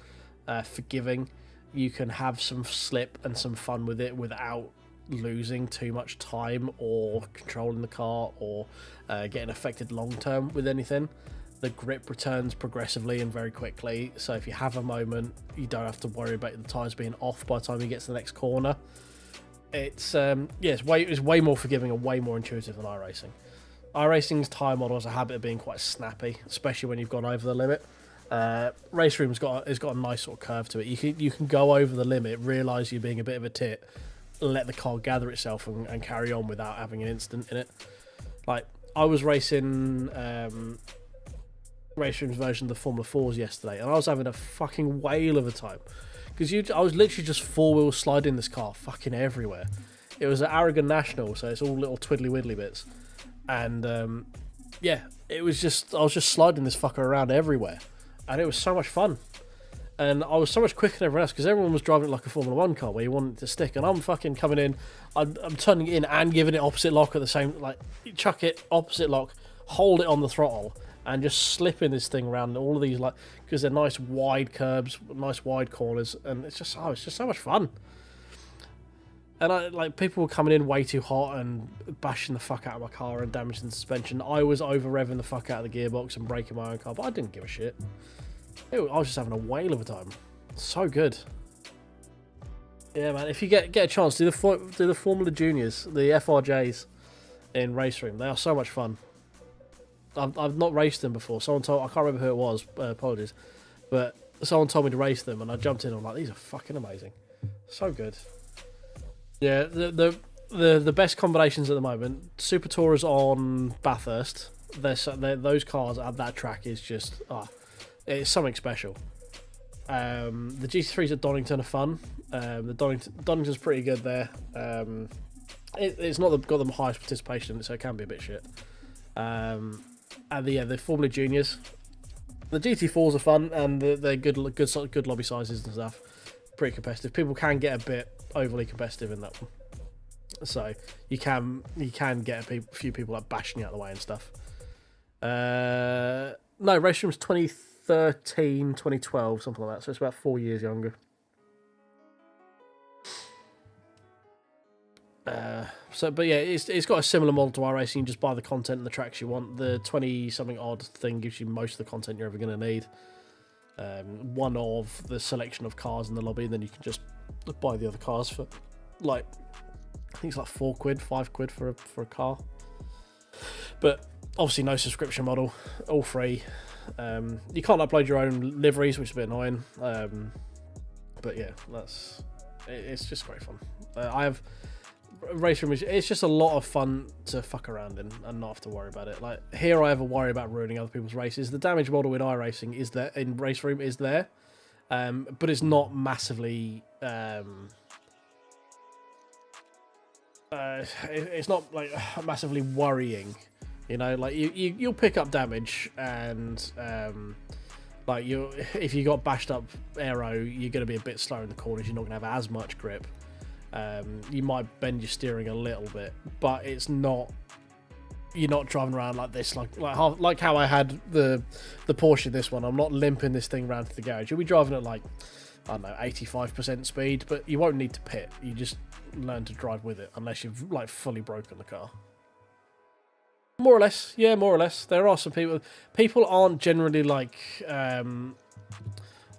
A: forgiving. You can have some slip and some fun with it without losing too much time or controlling the car or getting affected long term with anything. The grip returns progressively and very quickly, so if you have a moment, you don't have to worry about the tyres being off by the time you get to the next corner. It's it's way more forgiving and way more intuitive than iRacing. iRacing's tyre model has a habit of being quite snappy, especially when you've gone over the limit. Raceroom's got a nice sort of curve to it. You can go over the limit, realise you're being a bit of a tit, let the car gather itself and carry on without having an instant in it. Like, I was racing Raceroom's version of the Formula 4s yesterday, and I was having a fucking whale of a time because I was literally just four-wheel sliding this car fucking everywhere. It was at Aragon National, so it's all little twiddly widdly bits, and yeah, I was just sliding this fucker around everywhere, and it was so much fun. And I was so much quicker than everyone else because everyone was driving it like a Formula 1 car where you want it to stick, and I'm fucking coming in, I'm turning it in and giving it opposite lock at the same, like, chuck it opposite lock, hold it on the throttle, and just slipping this thing around all of these, like, because they're nice wide curbs, nice wide corners, and it's just so much fun. And people were coming in way too hot and bashing the fuck out of my car and damaging the suspension. I was over revving the fuck out of the gearbox and breaking my own car, but I didn't give a shit. I was just having a whale of a time. So good. Yeah, man. If you get a chance, do the Formula Juniors, the FRJs in Raceroom. They are so much fun. I've not raced them before. Someone told, I can't remember who it was. Apologies, but someone told me to race them, and I jumped in. And I'm like, these are fucking amazing. So good. Yeah, the best combinations at the moment. Super Tourers on Bathurst. Those cars at that track is just it's something special. The GT3s at Donington are fun. The Donington's pretty good there. It's not got the highest participation in it, so it can be a bit shit. And the Formula Juniors, the GT4s are fun, and they're good lobby sizes and stuff. Pretty competitive. People can get a bit overly competitive in that one, so you can get a few people like bashing you out of the way and stuff. No, Raceroom's 2013, 2012, something like that. So it's about 4 years younger. But yeah, it's got a similar model to iRacing. You just buy the content and the tracks you want. The 20-something odd thing gives you most of the content you're ever going to need. One of the selection of cars in the lobby, and then you can just buy the other cars for, like, I think it's like £4, £5 for a car. But Obviously, no subscription model, all free. You can't upload your own liveries, which is a bit annoying. But yeah, it's just great fun. I have Raceroom. It's just a lot of fun to fuck around in and not have to worry about it. Like here, I have a worry about ruining other people's races. The damage model in iRacing is there, in Raceroom is there, but it's not massively. It's not like massively worrying. You know, like you'll pick up damage, and like if you got bashed up aero, you're going to be a bit slower in the corners. You're not going to have as much grip. You might bend your steering a little bit, but it's not. You're not driving around like this, like how I had the Porsche. This one, I'm not limping this thing around to the garage. You'll be driving at like, I don't know, 85% speed, but you won't need to pit. You just learn to drive with it, unless you've like fully broken the car. More or less, yeah, more or less. There are some people. People aren't generally like. I've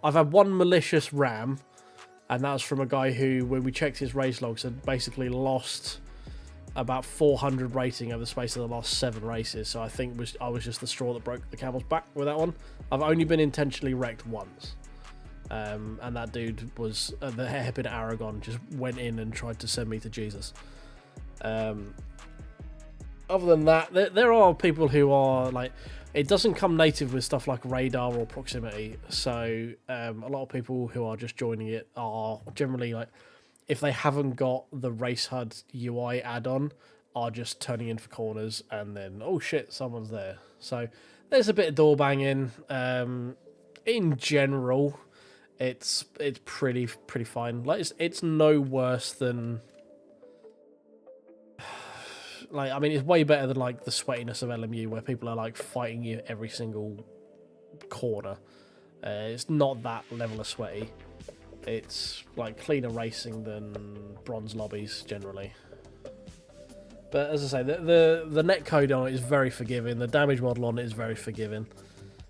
A: had one malicious ram, and that was from a guy who, when we checked his race logs, had basically lost about 400 rating over the space of the last 7 races. So I think I was just the straw that broke the camel's back with that one. I've only been intentionally wrecked once, and that dude was the hairpin Aragon. Just went in and tried to send me to Jesus. Other than that, there are people who are like, it doesn't come native with stuff like radar or proximity. So a lot of people who are just joining it are generally like, if they haven't got the Race HUD UI add-on, are just turning in for corners and then, oh shit, someone's there. So there's a bit of door banging. In general, it's pretty fine. Like it's no worse than. Like, I mean, it's way better than like the sweatiness of LMU, where people are like fighting you every single corner. It's not that level of sweaty. It's like cleaner racing than bronze lobbies generally. But as I say, the net code on it is very forgiving. The damage model on it is very forgiving.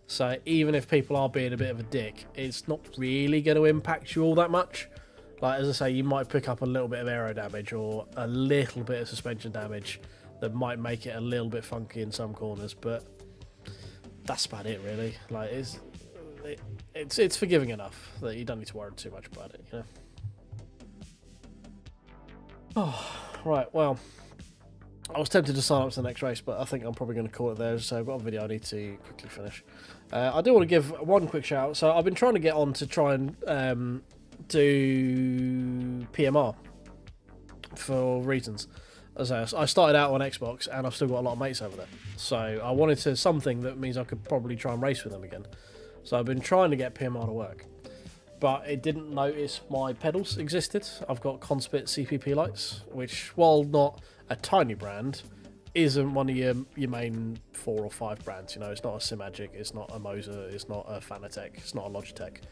A: So even if people are being a bit of a dick, it's not really going to impact you all that much. Like, as I say, you might pick up a little bit of aero damage or a little bit of suspension damage that might make it a little bit funky in some corners, but that's about it, really. Like, it's forgiving enough that you don't need to worry too much about it, you know? Oh, right, well, I was tempted to sign up to the next race, but I think I'm probably going to call it there, so I've got a video I need to quickly finish. I do want to give one quick shout out. So I've been trying to get on to try and do PMR for reasons. As I started out on Xbox, and I've still got a lot of mates over there, so I wanted to something that means I could probably try and race with them again. So I've been trying to get PMR to work, but it didn't notice my pedals existed. I've got Conspit CPP lights, which, while not a tiny brand, isn't one of your main 4 or 5 brands. You know, it's not a Simagic, it's not a Moza, it's not a Fanatec, it's not a Logitech,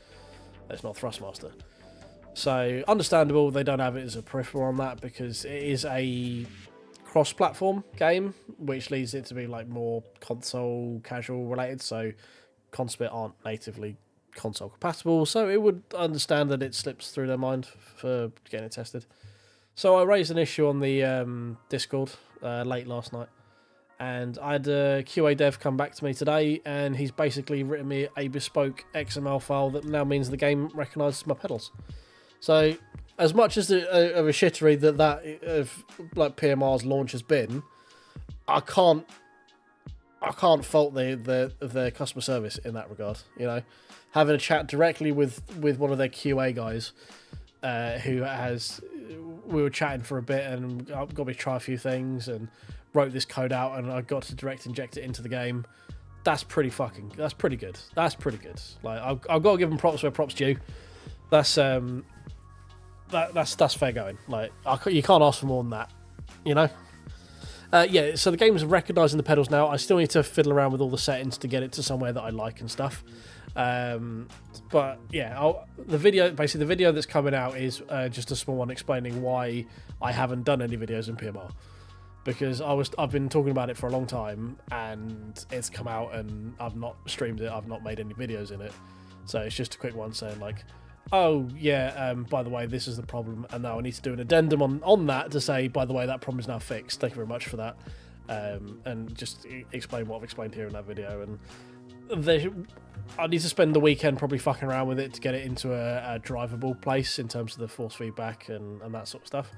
A: it's not Thrustmaster. So understandable they don't have it as a peripheral on that, because it is a cross-platform game, which leads it to be like more console casual related. So Conspit aren't natively console compatible, so it would understand that it slips through their mind for getting it tested. So I raised an issue on the Discord late last night, and I had a QA dev come back to me today, and he's basically written me a bespoke XML file that now means the game recognises my pedals. So, as much as of a shittery that of like PMR's launch has been, I can't fault the customer service in that regard. You know, having a chat directly with one of their QA guys, we were chatting for a bit, and got me to try a few things, and wrote this code out, and I got to direct inject it into the game. That's pretty good. That's pretty good. Like, I've got to give them props where props due. That's fair going. Like, you can't ask for more than that, you know. Yeah, so the game's recognising the pedals now. I still need to fiddle around with all the settings to get it to somewhere that I like and stuff. But yeah, the video that's coming out is just a small one explaining why I haven't done any videos in PMR, because I've been talking about it for a long time, and it's come out and I've not streamed it. I've not made any videos in it, so it's just a quick one saying like, oh yeah, by the way, this is the problem, and now I need to do an addendum on that to say, by the way, that problem is now fixed. Thank you very much for that. and just explain what I've explained here in that video. And I need to spend the weekend probably fucking around with it to get it into a drivable place in terms of the force feedback and that sort of stuff.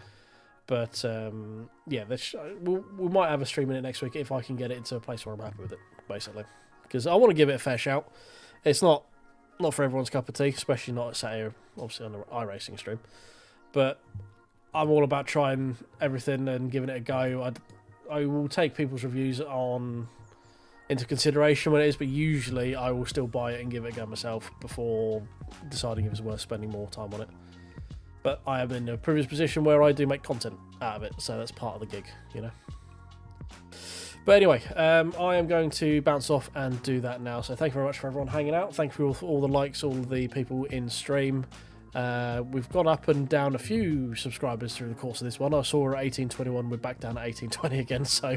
A: But yeah, we might have a stream in it next week if I can get it into a place where I'm happy with it, basically. Because I want to give it a fair shout. It's not for everyone's cup of tea, especially not sat here, obviously, on the iRacing stream. But I'm all about trying everything and giving it a go. I will take people's reviews into consideration when it is, but usually I will still buy it and give it a go myself before deciding if it's worth spending more time on it. But I am in a previous position where I do make content out of it, so that's part of the gig, you know. But anyway, I am going to bounce off and do that now. So thank you very much for everyone hanging out. Thank you for all the likes, all the people in stream. We've gone up and down a few subscribers through the course of this one. I saw we're at 1821, we're back down at 1820 again, so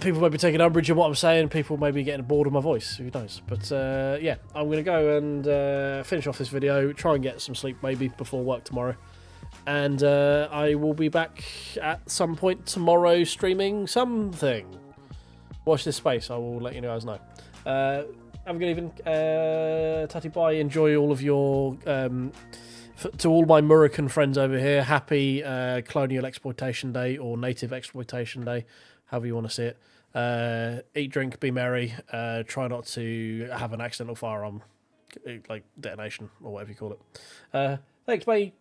A: people may be taking umbrage in what I'm saying, people may be getting bored of my voice, who knows. But yeah, I'm going to go and finish off this video, try and get some sleep maybe before work tomorrow. And I will be back at some point tomorrow streaming something. Watch this space, I will let you guys know. Have a good evening. Tatty bye. Enjoy all of your... to all my Murican friends over here, happy Colonial Exploitation Day or Native Exploitation Day, however you want to see it. Eat, drink, be merry. Try not to have an accidental firearm, like detonation or whatever you call it. Thanks, bye.